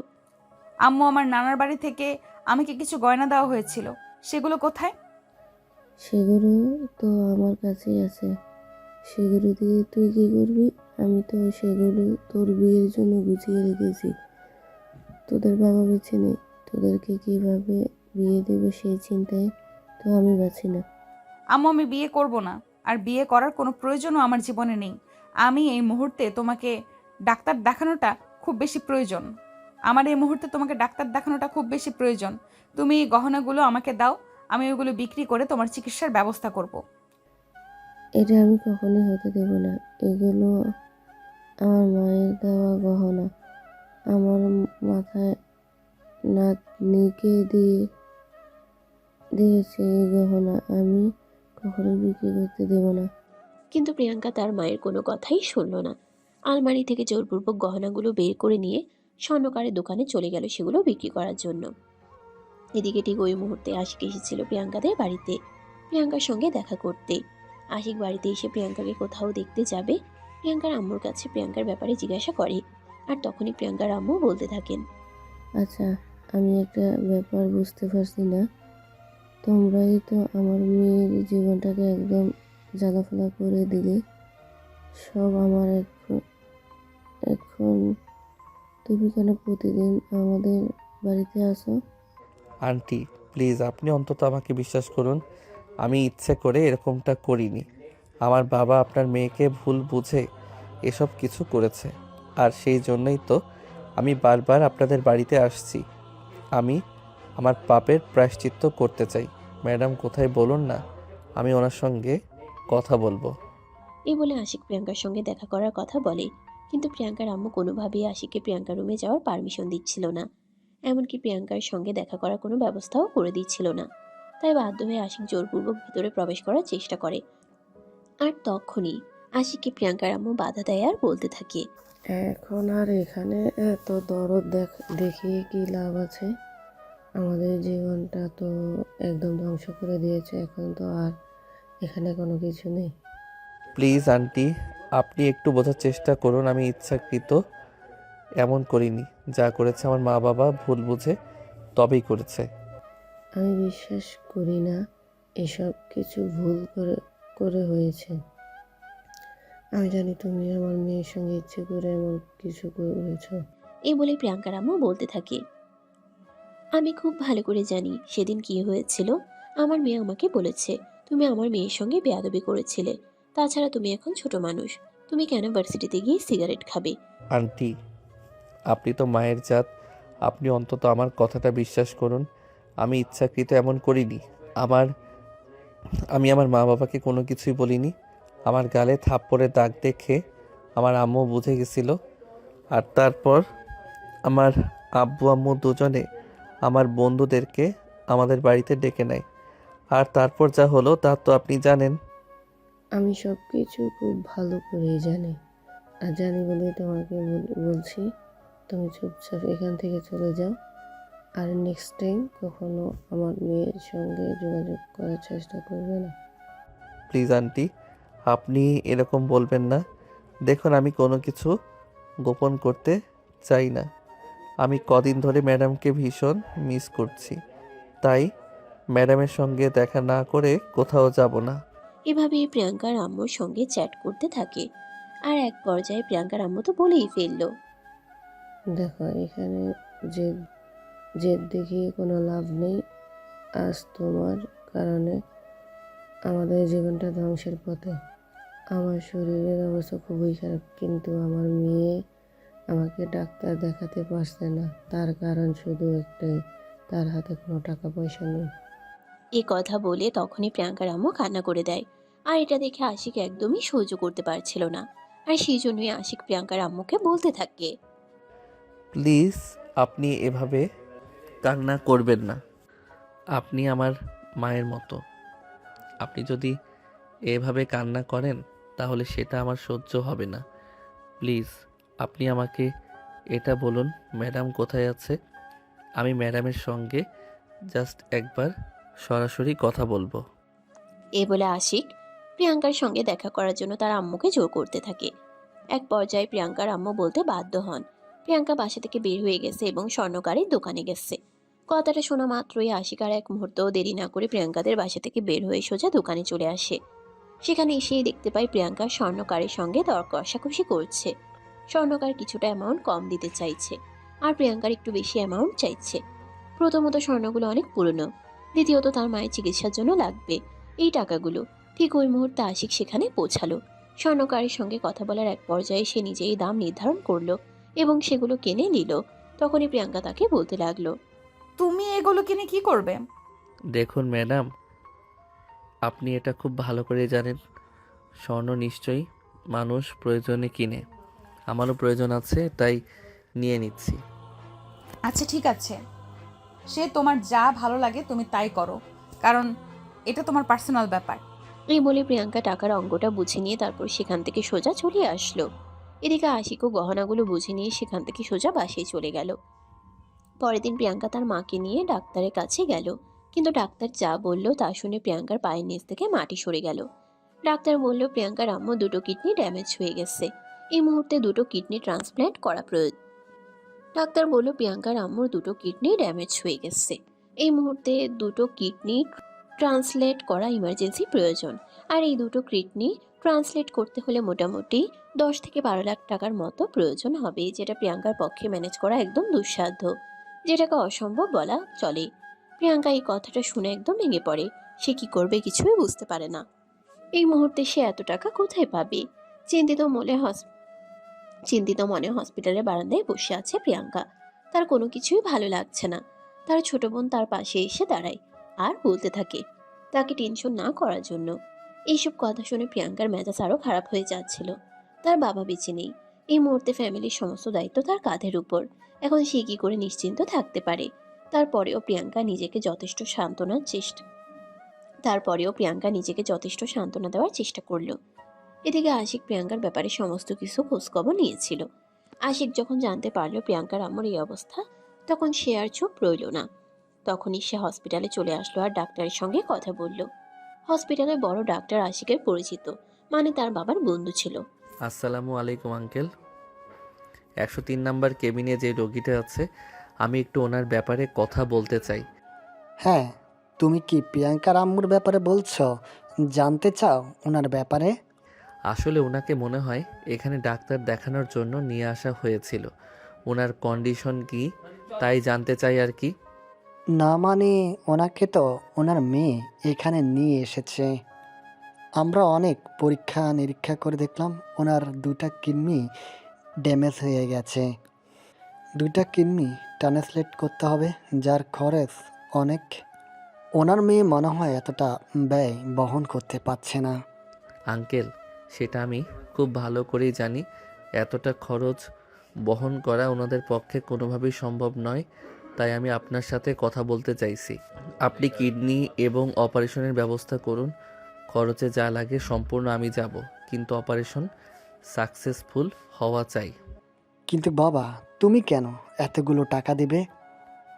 B: আম্মু, আমার নানার বাড়ি থেকে আমাকে কিছু গয়না দেওয়া হয়েছিল, সেগুলো কোথায়?
H: সেগুলো তো আমার কাছেই আছে। সেগুলো দিয়ে তুই কি করবি? আমি তো সেগুলো তোর বিয়ের জন্য গুছিয়ে রেখেছি। তোদের বাবা বেঁচে নেই, তোদেরকে কিভাবে বিয়ে দেবে সেই চিন্তায় তো আমি বাঁচি না।
B: আম্মু, আমি বিয়ে করব না, আর বিয়ে করার কোনো প্রয়োজনও আমার জীবনে নেই। আমি এই মুহূর্তে তোমাকে ডাক্তার দেখানোটা খুব বেশি প্রয়োজন। আমার এই মুহূর্তে তোমাকে ডাক্তার দেখানোটা খুব বেশি প্রয়োজন। তুমি এই গহনাগুলো আমাকে দাও, আমি ওইগুলো বিক্রি করে তোমার চিকিৎসার ব্যবস্থা করব।
H: এটা আমি কখনোই হতে দেব না। এগুলো আমার মায়ের দেওয়া গহনা। আমার মাথায় নাতনিকে দিয়েছে এই গহনা, আমি কখনোই বিক্রি করতে দেব না।
A: কিন্তু প্রিয়াঙ্কা তার মায়ের কোনো কথাই শুনল না। আলমারি থেকে জোরপূর্বক গহনাগুলো বের করে নিয়ে স্বর্ণকারের দোকানে চলে গেল সেগুলো বিক্রি করার জন্য। এদিকে ঠিক ওই মুহূর্তে আশিক এসেছিল প্রিয়াঙ্কাদের বাড়িতে প্রিয়াঙ্কার সঙ্গে দেখা করতে। আশিক বাড়িতে এসে প্রিয়াঙ্কাকে কোথাও দেখতে যাবে প্রিয়াঙ্কার আম্মুর কাছে প্রিয়াঙ্কার ব্যাপারে জিজ্ঞাসা করে। আর তখনই প্রিয়াঙ্কার আম্মু বলতে থাকেন,
H: আচ্ছা, আমি একটা ব্যাপার বুঝতে পারছি না। তোমরাই তো আমার মেয়ের জীবনটাকে একদম জ্বালাফোলা করে দিলে। সব আমার এখন তুমি কেন প্রতিদিন আমাদের বাড়িতে আসো?
C: আন্টি, প্লিজ আপনি অন্তত আমাকে বিশ্বাস করুন, আমি ইচ্ছে করে এরকমটা করিনি। আমার বাবা আপনার মেয়েকে ভুল বুঝে এসব কিছু করেছে, আর সেই জন্যই তো আমি বারবার আপনাদের বাড়িতে আসছি। আমি আমার পাপের প্রায়শ্চিত্ত করতে চাই। ম্যাডাম কোথায় বলুন না, আমি ওনার সঙ্গে কথা বলবো।
A: এই বলে আশিক প্রিয়াঙ্কার সঙ্গে দেখা করার কথা বলে, কিন্তু প্রিয়াঙ্কার আম্মু কোনোভাবেই আশিককে প্রিয়াঙ্কার রুমে যাওয়ার পারমিশন দিচ্ছিল না। এমনকি প্রিয়াঙ্কার সঙ্গে দেখা করার কোনো ব্যবস্থাও করে দিচ্ছিল না। তাই বাধ্য হয়ে আশিক জোরপূর্বক ভিতরে প্রবেশ করার চেষ্টা করে। আর তখনই আশিককে প্রিয়াঙ্কার আম্মু বাধা দেয় আর বলতে থাকে,
H: এখন আর এখানে এত দরদ দেখিয়ে কি লাভ আছে? আমাদের জীবনটা তো একদম ধ্বংস করে দিয়েছে, এখন তো আর এখানে কোনো কিছু নেই।
C: প্লিজ আন্টি, আপনি একটু বোঝার চেষ্টা করুন। আমি ইচ্ছাকৃত এমন করিনি। যা করেছে আমার মা বাবা ভুল বুঝে তবেই করেছে।
H: আমি বিশ্বাস করি না এসব কিছু ভুল করে করে হয়েছে। আমি জানি তুমি আমার মেয়ের সঙ্গে ইচ্ছে করে এমন কিছু করেছো।
A: এই বলে প্রিয়াঙ্কার আম্মু বলতে থাকে, আমি খুব ভালো করে জানি সেদিন কি হয়েছিল। আমার মেয়ে আমাকে বলেছে তুমি আমার মেয়ের সঙ্গে বেয়াদবি করেছিলে। তাছাড়া তুমি এখন ছোট মানুষ, তুমি কেন ভার্সিটিতে গিয়ে সিগারেট খাবে?
C: আন্টি, আপনি তো মায়ের জাত, আপনি অন্তত আমার কথাটা বিশ্বাস করুন। আমি ইচ্ছাকৃত এমন করিনি। আমি আমার মা বাবাকে কোনো কিছুই বলিনি। আমার গালে থাপ্পড়ের দাগ দেখে আমার আম্মু বুঝে গেছিল। আর তারপর আমার আব্বু আম্মু দুজনে আমার বন্ধুদেরকে আমাদের বাড়িতে ডেকে নেয়। আর তারপর যা হলো তা তো আপনি জানেন।
H: আমি সব কিছু খুব ভালো করেই জানি, আর জানি বলেই তোমাকে বলছি, তুমি চুপচাপ এখান থেকে চলে যাও। আর নেক্সট টাইম কখনো আমার মেয়ের সঙ্গে যোগাযোগ করার চেষ্টা করবে না।
C: প্লিজ আন্টি, আপনি এরকম বলবেন না। দেখুন, আমি কোনো কিছু গোপন করতে চাই না। আমি কদিন ধরে ম্যাডামকে ভীষণ মিস করছি, তাই ম্যাডামের সঙ্গে দেখা না করে কোথাও যাব না।
A: এভাবেই প্রিয়াঙ্কার আম্মুর সঙ্গে চ্যাট করতে থাকে। আর এক পর্যায়ে প্রিয়াঙ্কার আম্মু তো বলেই ফেললো,
H: দেখো, এখানে জেদ জেদ দেখিয়ে কোনো লাভ নেই। আজ তোমার কারণে আমাদের জীবনটা ধ্বংসের পথে। আমার শরীরের অবস্থা খুবই খারাপ, কিন্তু আমার মেয়ে আমাকে ডাক্তার দেখাতে পারছে না। তার কারণ শুধু একটাই, তার হাতে কোনো টাকা পয়সা নেই।
A: এ কথা বলে তখনই প্রিয়াঙ্কার আম্মু কান্না করে দেয়। আর এটা দেখে আশিক একদমই সহ্য করতে পারছিল না। আর সেই জন্যই আশিক প্রিয়াঙ্কার আম্মুকে বলতে থাকে,
C: প্লিজ আপনি এভাবে কান্না করবেন না। আপনি আমার মায়ের মতো। আপনি যদি এভাবে কান্না করেন তাহলে সেটা আমার সহ্য হবে না। প্লিজ আপনি আমাকে এটা বলুন, ম্যাডাম কোথায় আছে? আমি ম্যাডামের সঙ্গে জাস্ট একবার সরাসরি কথা বলবো।
A: এ বলে আশিক প্রিয়াঙ্কার সঙ্গে দেখা করার জন্য তার আম্মুকে জোর করতে থাকে। এক পর্যায়ে প্রিয়াঙ্কার আম্মু বলতে বাধ্য হন। প্রিয়াঙ্কা বাসা থেকে বের হয়ে গেছে এবং স্বর্ণকারের দোকানে গেছে। কথাটা শোনা মাত্রই আশিক আর এক মুহূর্তও দেরি না করে প্রিয়াঙ্কাদের বাসা থেকে বের হয়ে সোজা দোকানে চলে আসে। সেখানে এসেই দেখতে পায় প্রিয়াঙ্কা স্বর্ণকারের সঙ্গে দর কষাকষি করছে। স্বর্ণকার কিছুটা অ্যামাউন্ট কম দিতে চাইছে, আর প্রিয়াঙ্কার একটু বেশি অ্যামাউন্ট চাইছে। প্রথমত স্বর্ণগুলো অনেক পুরনো, দ্বিতীয়ত তার মায়ের চিকিৎসার জন্য লাগবে এই টাকাগুলো। ঠিক ওই মুহূর্তে আশিক সেখানে পৌঁছালো। স্বর্ণকারের সঙ্গে কথা বলার এক পর্যায়ে সে নিজেই দাম নির্ধারণ করলো এবং সেগুলো কিনে নিল। তখনই প্রিয়াঙ্কা তাকে বলতে লাগলো,
B: তুমি এগুলো কিনে কি করবে?
C: দেখুন ম্যাডাম, আপনি এটা খুব ভালো করে জানেন, স্বর্ণ নিশ্চয়ই মানুষ প্রয়োজনে কিনে। আমারও প্রয়োজন আছে, তাই নিয়ে নিচ্ছি।
B: আচ্ছা ঠিক আছে, সে তোমার যা ভালো লাগে তুমি তাই করো, কারণ এটা তোমার পার্সোনাল ব্যাপার।
A: এই বলে প্রিয়াঙ্কা টাকার অঙ্কটা বুঝে নিয়ে তারপর সেখান থেকে সোজা চলে আসলো। এদিকে আশিকও গহনাগুলো বুঝে নিয়ে সেখান থেকে সোজা বাসায় চলে গেল। পরের দিন প্রিয়াঙ্কা তার মাকে নিয়ে ডাক্তারের কাছে গেল, কিন্তু ডাক্তার যা বলল তা শুনে প্রিয়াঙ্কার পায়ের নিচ থেকে মাটি সরে গেল। ডাক্তার বলল প্রিয়াঙ্কার আম্মু দুটো কিডনি ড্যামেজ হয়ে গেছে, এই মুহূর্তে দুটো কিডনি ট্রান্সপ্ল্যান্ট করা প্রয়োজন। ডাক্তার বলল প্রিয়াঙ্কার আম্মুর দুটো কিডনি ড্যামেজ হয়ে গেছে, এই মুহূর্তে দুটো কিডনি ট্রান্সলেট করা ইমার্জেন্সি প্রয়োজন। আর এই দুটো কিডনি ট্রান্সলেট করতে হলে মোটামুটি 10 থেকে 12 লাখ টাকার মতো প্রয়োজন হবে, যেটা প্রিয়াঙ্কার পক্ষে ম্যানেজ করা একদম দুঃসাধ্য, যেটাকে অসম্ভব বলা চলে। প্রিয়াঙ্কা এই কথাটা শুনে একদম ভেঙে পড়ে। সে কি করবে কিছুই বুঝতে পারে না। এই মুহূর্তে সে এত টাকা কোথায় পাবে? চিন্তিত মনে হসপিটালের বারান্দায় বসে আছে প্রিয়াঙ্কা। তার কোনো কিছুই ভালো লাগছে না। তার ছোট বোন তার পাশে এসে দাঁড়ায় আর বলতে থাকে তাকে টেনশন না করার জন্য। এইসব কথা শুনে প্রিয়াঙ্কার মেজাজ আরও খারাপ হয়ে যাচ্ছিল। তার বাবা বেঁচে নেই। এই মুহূর্তে ফ্যামিলির সমস্ত দায়িত্ব তার কাঁধের উপর। এখন সে কি করে নিশ্চিন্ত থাকতে পারে? তারপরেও প্রিয়াঙ্কা নিজেকে যথেষ্ট সান্ত্বনার চেষ্টা তারপরেও প্রিয়াঙ্কা নিজেকে যথেষ্ট সান্ত্বনা দেওয়ার চেষ্টা করলো। এদিকে আশিক প্রিয়াঙ্কার ব্যাপারে সমস্ত কিছু খোঁজখবর নিয়েছিল। আশিক যখন জানতে পারলো প্রিয়াঙ্কার আম্মুর এই অবস্থা, তখন সে আর চুপ রইল না। তখনই সে হসপিটালে চলে আসলো আর ডাক্তারের সঙ্গে কথা বলল। হসপিটালে বড় ডাক্তার আশিকের পরিচিত, মানে তার বাবার বন্ধু ছিল।
C: আসসালামু আলাইকুম আঙ্কেল। 103 নাম্বার কেবিনে যে রোগীটা আছে, আমি একটু ওনার ব্যাপারে কথা বলতে চাই।
K: হ্যাঁ, তুমি কি প্রিয়াঙ্কার আম্মুর ব্যাপারে বলছো? জানতে চাও ওনার ব্যাপারে?
C: আসলে ওনাকে মনে হয় এখানে ডাক্তার দেখানোর জন্য নিয়ে আসা হয়েছিল। ওনার কন্ডিশন কি তাই জানতে চাই আর কি।
K: না মানে ওনাকে তো ওনার মেয়ে এখানে নিয়ে এসেছে। আমরা অনেক পরীক্ষা নিরীক্ষা করে দেখলাম ওনার দুটা কিডনি ড্যামেজ হয়ে গেছে। দুটা কিডনি ট্রান্সপ্ল্যান্ট করতে হবে, যার খরচ অনেক। ওনার মেয়ে মনে হয় এতটা ব্যয় বহন করতে পারছে না।
C: আঙ্কেল, সেটা আমি খুব ভালো করেই জানি। এতটা খরচ বহন করা ওনাদের পক্ষে কোনোভাবেই সম্ভব নয়। তাই আমি আপনার সাথে কথা বলতে চাইছি। আপনি কিডনি এবং অপারেশনের ব্যবস্থা করুন। খরচে যা লাগে সম্পূর্ণ আমি যাব, কিন্তু অপারেশন সাকসেসফুল হওয়া চাই।
K: কিন্তু বাবা, তুমি কেন এতগুলো টাকা দিবে?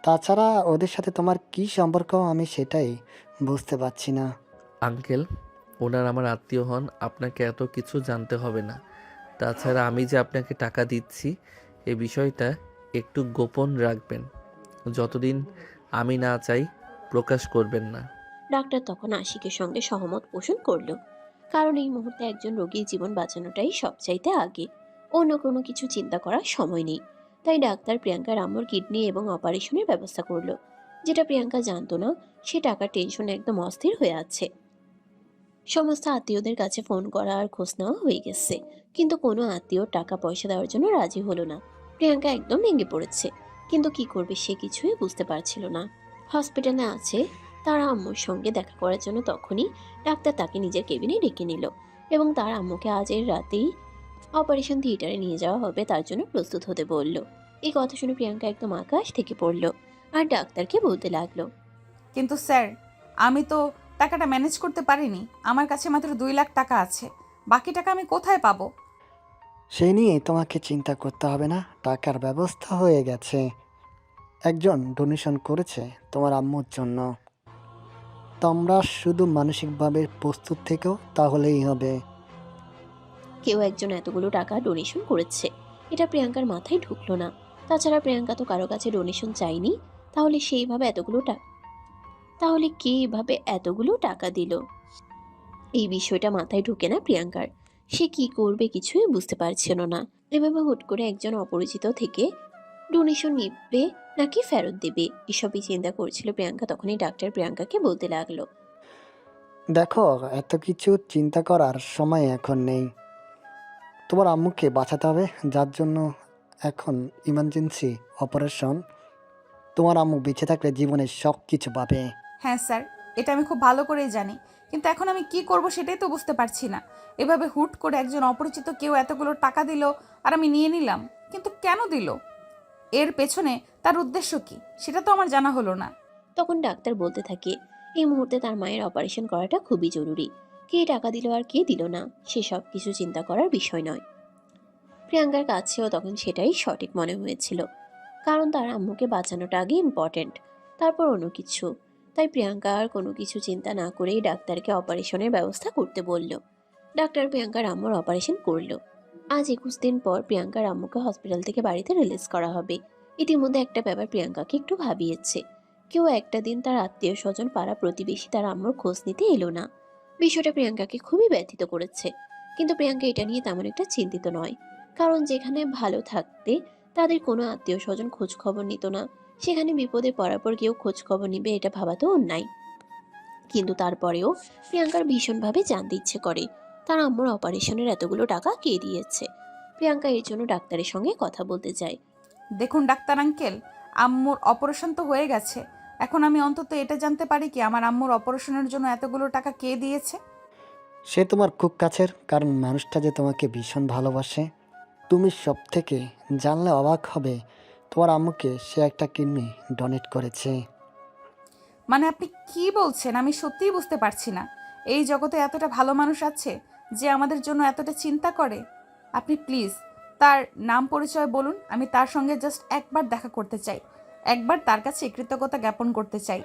K: তাছাড়া ওদের সাথে তোমার কি সম্পর্ক আমি সেটাই বুঝতে পারছি না।
C: আঙ্কেল, ওনার আমার আত্মীয় হন, আপনাকে এত কিছু জানতে হবে না। তাছাড়া আমি যে আপনাকে টাকা দিচ্ছি এ বিষয়টা একটু গোপন রাখবেন। যতদিন আমি না চাই প্রকাশ করবেন না।
A: ডাক্তার তখন আশিকের সঙ্গে সহমত পোষণ করলো, কারণ এই মুহূর্তে একজন রোগীর জীবন বাঁচানোটাই সবচাইতে আগে। অন্য কোনো কিছু চিন্তা করার সময় নেই। তাই ডাক্তার প্রিয়াঙ্কার আম্মুর কিডনি এবং অপারেশনের ব্যবস্থা করলো। যেটা প্রিয়াঙ্কা জানতো না, সে টাকার টেনশনে একদম অস্থির হয়ে আছে। সমস্ত আত্মীয়দের কাছে ফোন করা আর খোঁজ নেওয়া হয়ে গেছে, কিন্তু কোনো আত্মীয় টাকা পয়সা দেওয়ার জন্য রাজি হলো না। প্রিয়াঙ্কা একদম ভেঙে পড়েছে, কিন্তু কি করবে সে কিছুই বুঝতে পারছিল না। হসপিটালে আছে তার আম্মুর সঙ্গে দেখা করার জন্য তখনই ডাক্তার তাকে নিজের কেবিনে ডেকে নিল এবং তার আম্মুকে আজের রাতেই অপারেশন থিয়েটারে নিয়ে যাওয়া হবে তার জন্য প্রস্তুত হতে বলল। এই কথা শুনে প্রিয়াঙ্কা একদম আকাশ থেকে পড়ল আর ডাক্তারকে বলতে লাগলো,
B: কিন্তু স্যার, আমি তো টাকাটা ম্যানেজ করতে পারিনি। আমার কাছে মাত্র 2 লাখ টাকা আছে। বাকি টাকা আমি কোথায় পাবো?
K: সেই নিয়ে তোমাকে চিন্তা করতে হবে না, টাকার ব্যবস্থা হয়ে গেছে। একজন ডোনেশন করেছে তোমার আম্মুর জন্য। তোমরা শুধু মানসিকভাবে প্রস্তুত থেকেও তাহলেই হবে।
A: কেউ একজন এতগুলো টাকা ডোনেশন করেছে, এটা প্রিয়াঙ্কার মাথায় ঢুকলো না। তাছাড়া প্রিয়াঙ্কা তো কারো কাছে ডোনেশন চাইনি, তাহলে কে এভাবে এতগুলো টাকা দিল? এই বিষয়টা মাথায় ঢুকে না প্রিয়াঙ্কার। সে কি করবে কিছুই বুঝতে পারছিল না। এভাবে হুট করে একজন অপরিচিত থেকে ডোনেশন নিবে নাকি ফেরত দেবে, এসবই চিন্তা করছিল প্রিয়াঙ্কা। তখনই ডাক্তার প্রিয়াঙ্কাকে বলতে লাগলো,
K: দেখো, এত কিছু চিন্তা করার সময় এখন নেই। তোমার আম্মুকে বাঁচাতে হবে, যার জন্য এখন ইমার্জেন্সি অপারেশন। তোমার আম্মু বেঁচে থাকলে জীবনে সব কিছু পাবে।
B: হ্যাঁ স্যার, এটা আমি খুব ভালো করেই জানি, কিন্তু এখন আমি কি করব সেটাই তো বুঝতে পারছি না। এভাবে হুট করে একজন অপরিচিত কেউ এতগুলো টাকা দিল আর আমি নিয়ে নিলাম, কিন্তু কেন দিল? এর পেছনে তার উদ্দেশ্য কি সেটা তো আমার জানা হলো না।
A: তখন ডাক্তার বলতে থাকে, এই মুহূর্তে তার মায়ের অপারেশন করাটা খুবই জরুরি। কে টাকা দিল আর কে দিল না সে সব কিছু চিন্তা করার বিষয় নয়। প্রিয়াঙ্কার কাছেও তখন সেটাই সঠিক মনে হয়েছিল, কারণ তার আম্মুকে বাঁচানোটা আগে ইম্পর্ট্যান্ট, তারপর অন্য কিছু। তাই প্রিয়াঙ্কা আর কোনো কিছু চিন্তা না করেই ডাক্তারকে অপারেশনের ব্যবস্থা করতে বলল। ডাক্তার প্রিয়াঙ্কার আম্মুর অপারেশন করলো। আজ 21 দিন পর প্রিয়াঙ্কার আম্মুকে হসপিটাল থেকে বাড়িতে রিলিজ করা হবে। ইতিমধ্যে একটা ব্যাপার প্রিয়াঙ্কাকে একটু ভাবিয়েছে। কেউ একটা দিন তার আত্মীয় স্বজন পাড়া প্রতিবেশী তার আম্মুর খোঁজ নিতে এলো না। বিষয়টা প্রিয়াঙ্কাকে খুবই ব্যথিত করেছে, কিন্তু প্রিয়াঙ্কা এটা নিয়ে তেমন একটা চিন্তিত নয়। কারণ যেখানে ভালো থাকতে তাদের কোনো আত্মীয় স্বজন খোঁজ খবর নিত না, সেখানে বিপদে পড়ার পর কেউ খোঁজ খবর নিবে এটা ভাবা তো অন্যায়। কিন্তু তারপরেও প্রিয়াঙ্কার ভীষণভাবে জানতে ইচ্ছে করে তার আম্মুর অপারেশনের এতগুলো টাকা কে দিয়েছে। প্রিয়াঙ্কা এর জন্য ডাক্তারের সঙ্গে কথা বলতে চায়।
B: দেখুন ডাক্তার আঙ্কেল, আম্মুর অপারেশন তো হয়ে গেছে। এখন আমি অন্তত এটা জানতে পারি কি আমার আম্মুর অপারেশনের জন্য এতগুলো টাকা কে দিয়েছে?
K: সে তোমার খুব কাছের, কারণ মানুষটা যে তোমাকে ভীষণ ভালোবাসে। তুমি সব থেকে জানলে অবাক হবে, তোমার আম্মুকে সে একটা কিডনি ডোনেট করেছে।
B: মানে আপনি কি বলছেন? আমি সত্যিই বুঝতে পারছি না। এই জগতে এতটা ভালো মানুষ আছে যে আমাদের জন্য এতটা চিন্তা করে। আপনি প্লিজ তার নাম পরিচয় বলুন, আমি তার সঙ্গে জাস্ট একবার দেখা করতে চাই, একবার তার কাছে কৃতজ্ঞতা জ্ঞাপন করতে চাই।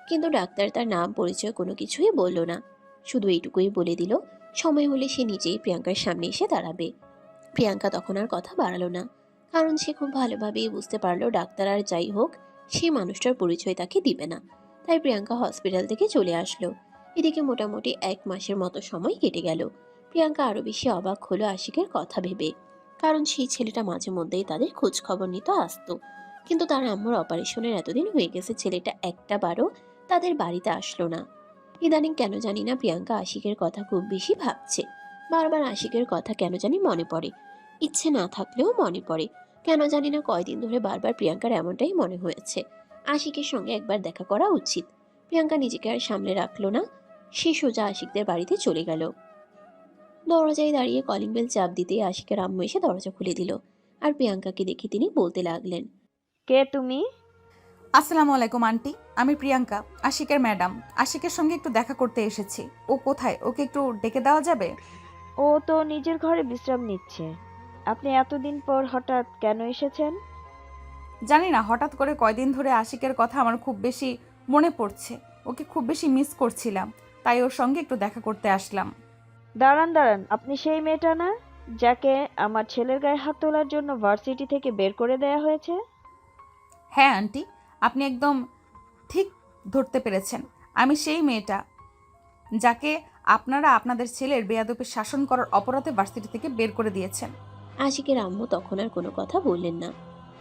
A: কিন্তু ডাক্তার তার নাম পরিচয় কোনো কিছুই বলল না, শুধু এইটুকুই বলে দিল সময় হলে সে নিজেই প্রিয়াঙ্কার সামনে এসে দাঁড়াবে। প্রিয়াঙ্কা তখন আর কথা বাড়ালো না, কারণ সে খুব ভালোভাবেই বুঝতে পারলো ডাক্তার আর যাই হোক সেই মানুষটার পরিচয় তাকে দিবে না। তাই প্রিয়াঙ্কা হসপিটাল থেকে চলে আসলো। এদিকে মোটামুটি 1 মাসের মতো সময় কেটে গেল। প্রিয়াঙ্কা আরো বেশি অবাক হলো আশিকের কথা ভেবে, কারণ সেই ছেলেটা মাঝে মধ্যেই তাদের খোঁজ খবর নিতে আসতো। কিন্তু তার আম্মুর অপারেশনের এতদিন হয়ে গেছে, ছেলেটা একটা বারও তাদের বাড়িতে আসলো না। ইদানিং কেন জানি না প্রিয়াঙ্কা আশিকের কথা খুব বেশি ভাবছে। বারবার আশিকের কথা কেন জানি মনে পড়ে, ইচ্ছে না থাকলেও মনে পড়ে। কেন জানি না কয়দিন ধরে বারবার প্রিয়াঙ্কার এমনটাই মনে হয়েছে, আশিকের সঙ্গে একবার দেখা করা উচিত। প্রিয়াঙ্কা নিজেকে আর সামলে রাখলো না, সে সোজা আশিকদের বাড়িতে চলে গেল। দরজায় দাঁড়িয়ে কলিং বেল চাপ দিতেই আশিকের আম্মু এসে দরজা খুলে দিল। আর প্রিয়াঙ্কাকে দেখে তিনি বলতে লাগলেন,
F: কে তুমি?
B: আসসালামু আলাইকুম আন্টি, আমি প্রিয়াঙ্কা, আশিকের ম্যাডাম। আশিকের সঙ্গে একটু দেখা করতে এসেছি। ও কোথায়? ওকে একটু ডেকে দেওয়া যাবে?
F: ও তো নিজের ঘরে বিশ্রাম নিচ্ছে। আপনি এতদিন পর হঠাৎ কেন এসেছেন?
B: জানি না, হঠাৎ করে কয়দিন ধরে আশিকের কথা আমার খুব বেশি মনে পড়ছে। ওকে খুব বেশি মিস করছিলাম, তাই ওর সঙ্গে একটু দেখা করতে আসলাম।
F: দাঁড়ান দাঁড়ান, আপনি সেই মেয়েটা না যাকে আমার ছেলের গায়ে হাত তোলার জন্য ভার্সিটি থেকে বের করে দেয়া হয়েছে?
B: হ্যাঁ আন্টি, আপনি একদম ঠিক ধরতে পেরেছেন। আমি সেই মেয়েটা যাকে আপনারা আপনাদের ছেলের বেয়াদবির শাসন করার অপরাধে ভার্সিটি থেকে বের করে দিয়েছেন।
A: আশিকের আম্মু তখন আর কোনো কথা বললেন না।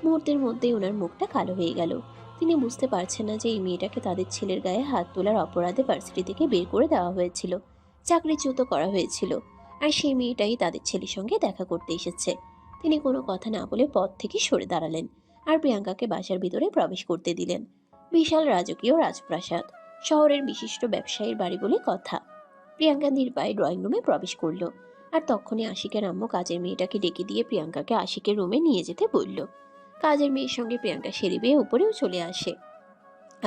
A: মুহূর্তের মধ্যেই ওনার মুখটা কালো হয়ে গেল। তিনি বুঝতে পারছেন না যে এই মেয়েটাকে তাদের ছেলের গায়ে হাত তোলার অপরাধে ভার্সিটি থেকে বের করে দেওয়া হয়েছিল, চাকরিচ্যুত করা হয়েছিল। আর সেই মেয়েটাই তাদের ছেলের সঙ্গে দেখা করতে এসেছে। তিনি কোনো কথা না বলে পথ থেকে সরে দাঁড়ালেন আর প্রিয়াঙ্কাকে বাসার ভিতরে প্রবেশ করতে দিলেন। বিশাল রাজকীয় রাজপ্রাসাদ, শহরের বিশিষ্ট ব্যবসায়ীর বাড়ি বলে কথা। প্রিয়াঙ্কা নির্বায় ড্রয়িং রুমে প্রবেশ করলো। আর তখনই আশিকের আম্মু কাজের মেয়েটাকে ডেকে দিয়ে প্রিয়াঙ্কাকে আশিকের রুমে নিয়ে যেতে বলল। কাজের মেয়ের সঙ্গে প্রিয়াঙ্কা সিঁড়ি বেয়ে উপরেও চলে আসে।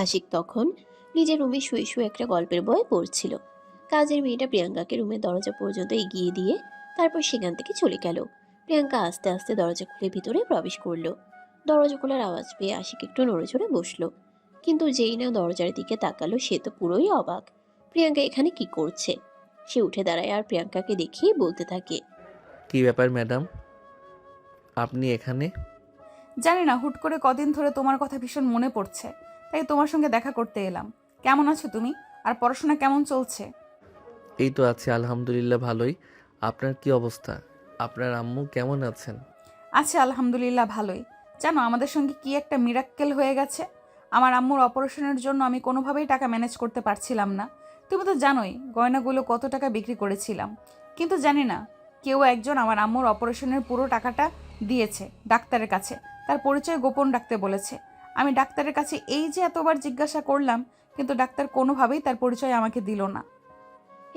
A: আশিক তখন নিজের রুমে শুয়ে শুয়ে একটা গল্পের বই পড়ছিল। কাজের মেয়েটা প্রিয়াঙ্কাকে রুমের দরজা পর্যন্ত এগিয়ে দিয়ে তারপর সেখান থেকে চলে গেল। প্রিয়াঙ্কা আস্তে আস্তে দরজা খুলে ভিতরে প্রবেশ করলো। দরজা খোলার আওয়াজ পেয়ে আশিক একটু নড়েচড়ে বসলো, কিন্তু যেই না দরজার দিকে তাকালো সে তো পুরোই অবাক। প্রিয়াঙ্কা এখানে কি করছে? সে উঠে দাঁড়ায় আর প্রিয়াঙ্কাকে দেখিয়ে বলতে থাকে,
C: কি ব্যাপার ম্যাডাম, আপনি এখানে?
B: জানি না, হুট করে কদিন ধরে তোমার কথা ভীষণ মনে পড়ছে, তাই তোমার সঙ্গে দেখা করতে এলাম। কেমন আছো তুমি? আর পড়াশোনা কেমন চলছে?
C: এই তো আছি আলহামদুলিল্লাহ, ভালোই। আপনার কি অবস্থা? আপনার আম্মু কেমন আছেন?
B: আছে আলহামদুলিল্লাহ, ভালোই। জানো, আমাদের সঙ্গে কি একটা মিরাক্কেল হয়ে গেছে। আমার আম্মুর অপারেশনের জন্য আমি কোনোভাবেই টাকা ম্যানেজ করতে পারছিলাম না। তুমি তো জানোই গয়নাগুলো কত টাকা বিক্রি করেছিলাম। কিন্তু জানি না, কেউ একজন আমার আম্মুর অপারেশনের পুরো টাকাটা দিয়েছে ডাক্তারের কাছে, তার পরিচয় গোপন রাখতে বলেছে। আমি ডাক্তারের কাছে এই যে এতবার জিজ্ঞাসা করলাম, কিন্তু ডাক্তার কোনোভাবেই তার পরিচয় আমাকে দিল না।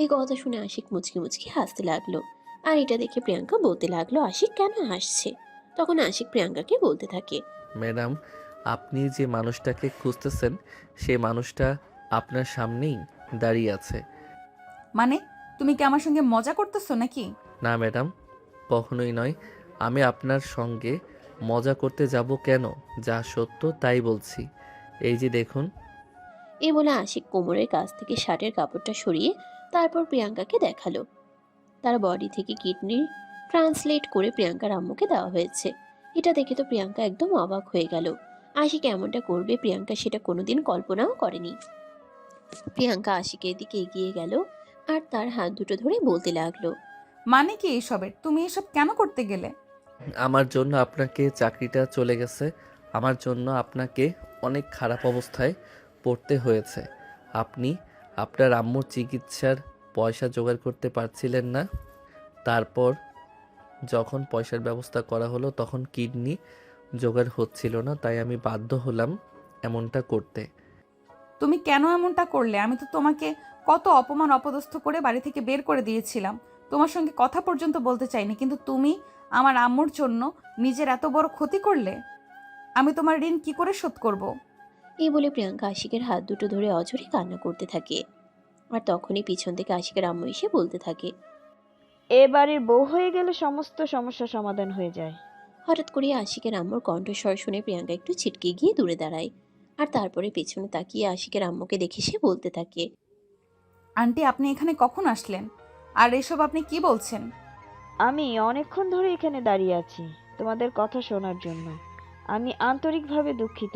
A: এই কথা শুনে আশিক মুচকি মুচকি হাসতে লাগলো। আর এটা দেখে প্রিয়াঙ্কা বলতে লাগলো, আশিক কেন হাসছে? তখন আশিক প্রিয়াঙ্কাকে বলতে থাকে,
C: ম্যাডাম, আপনি যে মানুষটাকে খুঁজতেছেন সেই মানুষটা আপনার সামনেই দাঁড়িয়ে আছে।
B: মানে তুমি কি আমার সঙ্গে মজা করতেছো নাকি?
C: না ম্যাডাম, কখনোই নয়। আমি আপনার সঙ্গে মজা করতে যাব কেন? যা সত্য তাই বলছি। এই যে দেখুন।
A: এই বলে আশিক কোমরের কাছ থেকে শার্টের কাপড়টা সরিয়ে তারপর প্রিয়াঙ্কাকে দেখালো। তার বডি থেকে কিডনি ট্রান্সলেট করে প্রিয়াঙ্কার আম্মুকে দেওয়া হয়েছে। এটা দেখে তো প্রিয়াঙ্কা একদম অবাক হয়ে গেল। আশিক এমনটা করবে প্রিয়াঙ্কা সেটা কোনোদিন কল্পনাও করেনি। প্রিয়াঙ্কা আশিকের দিকে এগিয়ে গেল আর তার হাত দুটো ধরে বলতে লাগলো,
B: মানে কি এইসবের? তুমি এসব কেন করতে গেলে?
C: আমার জন্য আপনাকে চাকরিটা চলে গেছে, আমার জন্য আপনাকে অনেক খারাপ অবস্থায় পড়তে হয়েছে। আপনি আপনার আম্মুর চিকিৎসার পয়সা জোগাড় করতে পারছিলেন না। তারপর যখন পয়সার ব্যবস্থা করা হলো তখন কিডনি জোগাড় হচ্ছিল না, তাই আমি বাধ্য হলাম এমনটা করতে।
B: তুমি কেন এমনটা করলে? আমি তো তোমাকে কত অপমান অপদস্থ করে বাড়ি থেকে বের করে দিয়েছিলাম, তোমার সঙ্গে কথা পর্যন্ত বলতে চাইনি, কিন্তু তুমি আমার আম্মুর জন্য নিজের এত বড় ক্ষতি করলে। আমি তোমার ঋণ কি করে শোধ করব?
A: এই বলে প্রিয়াঙ্কা আশিকের হাত দুটো ধরে অঝরে কান্না করতে থাকে। আর তখনই পিছন থেকে আশিকের আম্মু এসে বলতে থাকে।
F: এ বাড়ির বউ হয়ে গেলে সমস্ত সমস্যার সমাধান হয়ে যায়।
A: হঠাৎ করে আশিকের আম্মুর কণ্ঠস্বর শুনে প্রিয়াঙ্কা একটু ছিটকে গিয়ে দূরে দাঁড়ায়। আর তারপরে পেছনে তাকিয়ে আশিকের আম্মুকে দেখে সে বলতে থাকে।
B: আন্টি, আপনি এখানে কখন আসলেন? আর এসব আপনি কি বলছেন?
F: আমি অনেকক্ষণ ধরে এখানে দাঁড়িয়ে আছি তোমাদের কথা শোনার জন্য। আমি আন্তরিকভাবে দুঃখিত,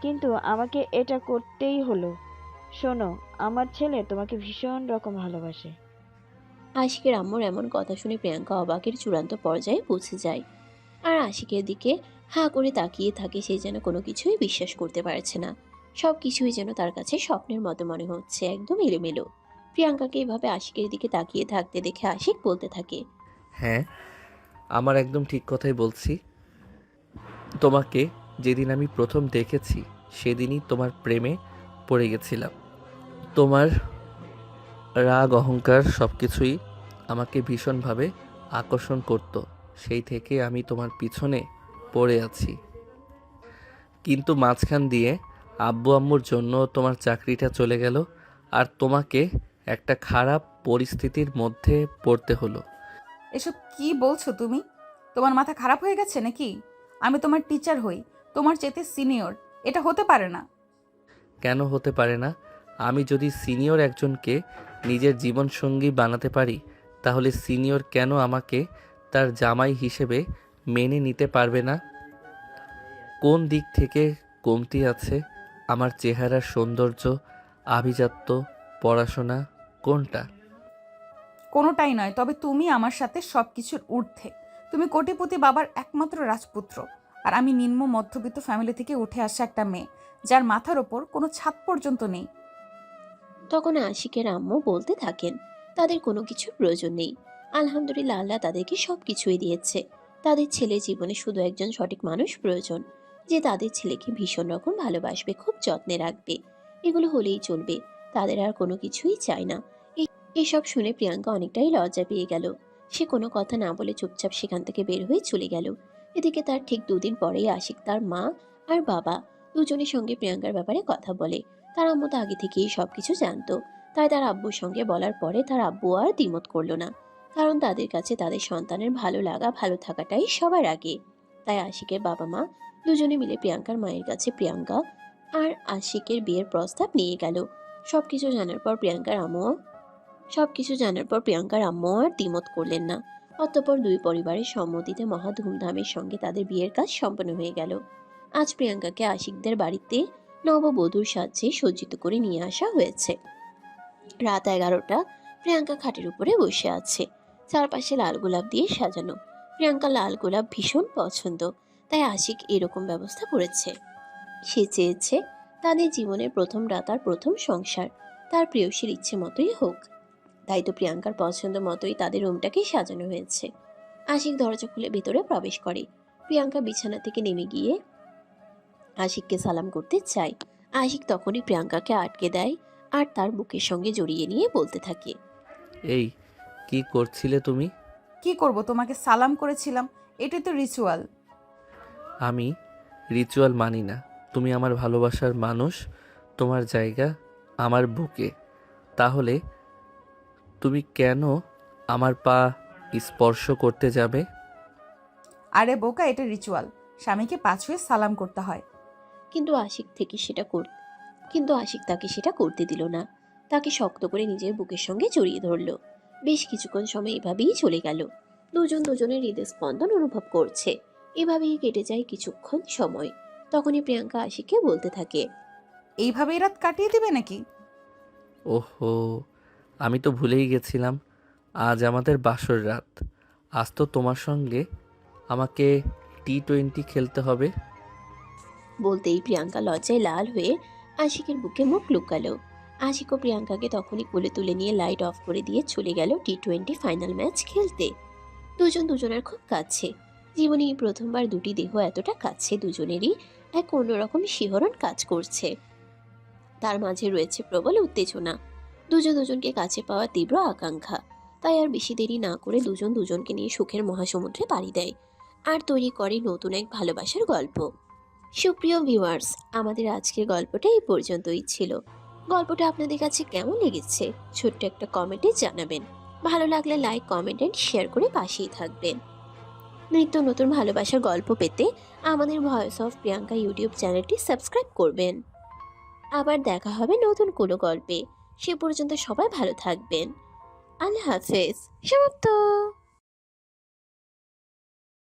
F: কিন্তু আমাকে এটা করতেই হলো। শোনো, আমার ছেলে তোমাকে ভীষণ রকম ভালোবাসে।
A: আশিকের আম্মুর এমন কথা শুনে প্রিয়াঙ্কা অবাকের চূড়ান্ত পর্যায়ে পৌঁছে যায়। আর আশিকের দিকে হাঁ করে তাকিয়ে থাকে, সে যেন কোনো কিছুই বিশ্বাস করতে পারছে না। সব কিছুই যেন তার কাছে স্বপ্নের মতো মনে হচ্ছে, একদম এলোমেলো। প্রিয়াঙ্কাকে এভাবে আশিকের দিকে তাকিয়ে থাকতে দেখে আশিক বলতে থাকে।
C: হ্যাঁ, আমার একদম ঠিক কথাই বলছি। তোমাকে যেদিন আমি প্রথম দেখেছি সেদিনই তোমার প্রেমে পড়ে গেছিলাম। তোমার রাগ অহংকার সব কিছুই আমাকে ভীষণভাবে আকর্ষণ করত। সেই থেকে আমি তোমার পিছনে পড়ে আছি। কিন্তু মাঝখান দিয়ে আব্বু আম্মুর জন্য তোমার চাকরিটা চলে গেল, আর তোমাকে একটা খারাপ পরিস্থিতির মধ্যে পড়তে হলো।
B: এসব কি বলছো তুমি? তোমার মাথা খারাপ হয়ে গেছে নাকি? আমি তোমার টিচার হই, তোমার চেয়ে সিনিয়র। এটা হতে পারে না।
C: কেন হতে পারে না? আমি যদি সিনিয়র একজনকে নিজের জীবনসঙ্গী বানাতে পারি, তাহলে সিনিয়র কেন আমাকে তার জামাই হিসেবে মেনে নিতে পারবে না? কোন দিক থেকে কমতি আছে আমার চেহারার সৌন্দর্য, আভিজাত্য, পড়াশোনা, কোনটা?
B: কোনোটাই নয়, তবে তুমি আমার সাথে সব কিছুর ঊর্ধ্বে। তুমি কোটিপতি বাবার একমাত্র রাজপুত্র, আর আমি নিম্ন মধ্যবিত্ত ফ্যামিলি থেকে উঠে আসা একটা মেয়ে, যার মাথার ওপর কোনো ছাদ পর্যন্ত নেই।
A: তখন আশিকের আম্মু বলতে থাকেন, তাদের কোনো কিছুর প্রয়োজন নেই। আলহামদুলিল্লাহ, আল্লাহ তাদেরকে সব কিছুই দিয়েছে। তাদের ছেলে জীবনে শুধু একজন সঠিক মানুষ প্রয়োজন, যে তাদের ছেলেকে ভীষণ রকম ভালোবাসবে, খুব যত্নে রাখবে। এগুলো হলেই চলবে, তাদের আর কোনো কিছুই চায় না। এসব শুনে প্রিয়াঙ্কা অনেকটাই লজ্জা পেয়ে গেল। সে কোনো কথা না বলে চুপচাপ সেখান থেকে বের হয়ে চলে গেল। এদিকে তার ঠিক 2 দিন পরেই আশিক তার মা আর বাবা দুজনের সঙ্গে প্রিয়াঙ্কার ব্যাপারে কথা বলে। তার আম্মু তো আগে থেকেই সবকিছু জানতো, তাই তার আব্বুর সঙ্গে বলার পরে তার আব্বু আর দ্বিমত করলো না। কারণ তাদের কাছে তাদের সন্তানের ভালো লাগা, ভালো থাকাটাই সবার আগে। তাই আশিকের বাবা মা দুজনে মিলে প্রিয়াঙ্কার মায়ের কাছে প্রিয়াঙ্কা আর আশিকের বিয়ের প্রস্তাব নিয়ে গেল। সবকিছু জানার পর প্রিয়াঙ্কার আম্মু আর দ্বিমত করলেন না। অতঃপর 2 পরিবারের সম্মতিতে মহা ধুমধামের সঙ্গে তাদের বিয়ের কাজ সম্পন্ন হয়ে গেল। আজ প্রিয়াঙ্কাকে আশিকদের বাড়িতে নববধূর সাজে সজ্জিত করে নিয়ে আসা হয়েছে। রাত 11টা। প্রিয়াঙ্কা খাটের উপরে বসে আছে, চারপাশে লাল গোলাপ দিয়ে সাজানো। প্রিয়াঙ্কা লাল গোলাপ ভীষণ পছন্দ, তাই আশিক এরকম ব্যবস্থা করেছে। সে চেয়েছে তাদের জীবনের প্রথম রাত আর প্রথম সংসার তার প্রেয়সীর ইচ্ছে মতোই হোক। তাই তো প্রিয়াঙ্কার পছন্দ মতোই তাদের রুমটাকে সাজানো হয়েছে। আশিক দরজা খুলে ভেতরে প্রবেশ করে। প্রিয়াঙ্কা বিছানা থেকে নেমে গিয়ে আশিককে সালাম করতে চায়। আশিক তখনই প্রিয়াঙ্কাকে আটকে দেয় আর তার বুকের সঙ্গে জড়িয়ে নিয়ে বলতে থাকে।
C: এই কি করছিলে তুমি?
B: কি করব, তোমাকে সালাম করেছিলাম, এটাই তো রিচুয়াল।
C: আমি রিচুয়াল মানি না। তুমি আমার ভালোবাসার মানুষ, তোমার জায়গা আমার বুকে। তাহলে তুমি কেন আমার পা স্পর্শ করতে যাবে?
B: আরে বোকা, এটা রিচুয়াল, স্বামীকে পা ছুঁয়ে সালাম করতে হয়।
A: কিন্তু আশিক তাকে সেটা করতে দিল না। তাকে শক্ত করে নিজের বুকের সঙ্গে জড়িয়ে ধরলো। বেশ কিছুক্ষণ সময় এভাবেই চলে গেল। দুজন দুজনের হৃদস্পন্দন অনুভব করছে। এভাবেই কেটে যায় কিছুক্ষণ সময়। তখনই প্রিয়াঙ্কা আশিককে বলতে থাকে।
B: এইভাবেই রাত কাটিয়ে দিবে নাকি?
C: ওহো, আমি তো ভুলেই গেছিলাম, আজ আমাদের বাসর রাত। আজ তো তোমার সঙ্গে আমাকে T20 খেলতে হবে।
A: বলতেই প্রিয়াঙ্কা লজ্জায় লাল হয়ে আশিকের বুকে মুখ লুকালো। আশিক ও প্রিয়াঙ্কাকে তখনই কোলে তুলে নিয়ে লাইট অফ করে দিয়ে চলে গেল T20 ফাইনাল ম্যাচ খেলতে। দুজন দুজনের খুব কাছে। জীবনে এই প্রথমবার দুটি দেহ এতটা কাছে, দুজনেরই এক অন্যরকম শিহরণ কাজ করছে। তার মাঝে রয়েছে প্রবল উত্তেজনা। দুজন দুজনকে কাছে পাওয়ার তীব্র আকাঙ্ক্ষা, তাই আর বেশি দেরি না করে দুজন দুজনকে নিয়ে সুখের মহাসমুদ্রে পাড়ি দেয় আর তৈরি করে নতুন এক ভালোবাসার গল্প। সুপ্রিয় ভিউয়ার্স, আমাদের আজকের গল্পটা এই পর্যন্তই ছিল। গল্পটা আপনাদের কাছে কেমন লেগেছে ছোট্ট একটা কমেন্টে জানাবেন। ভালো লাগলে লাইক, কমেন্ট এন্ড শেয়ার করে পাশেই থাকবেন। নিত্য নতুন ভালোবাসার গল্প পেতে আমাদের ভয়েস অফ প্রিয়াঙ্কা ইউটিউব চ্যানেলটি সাবস্ক্রাইব করবেন। আবার দেখা হবে নতুন কোনো গল্পে। সে পর্যন্ত সবাই ভালো থাকবেন। আল্লাহ হাফেজ। সমাপ্ত।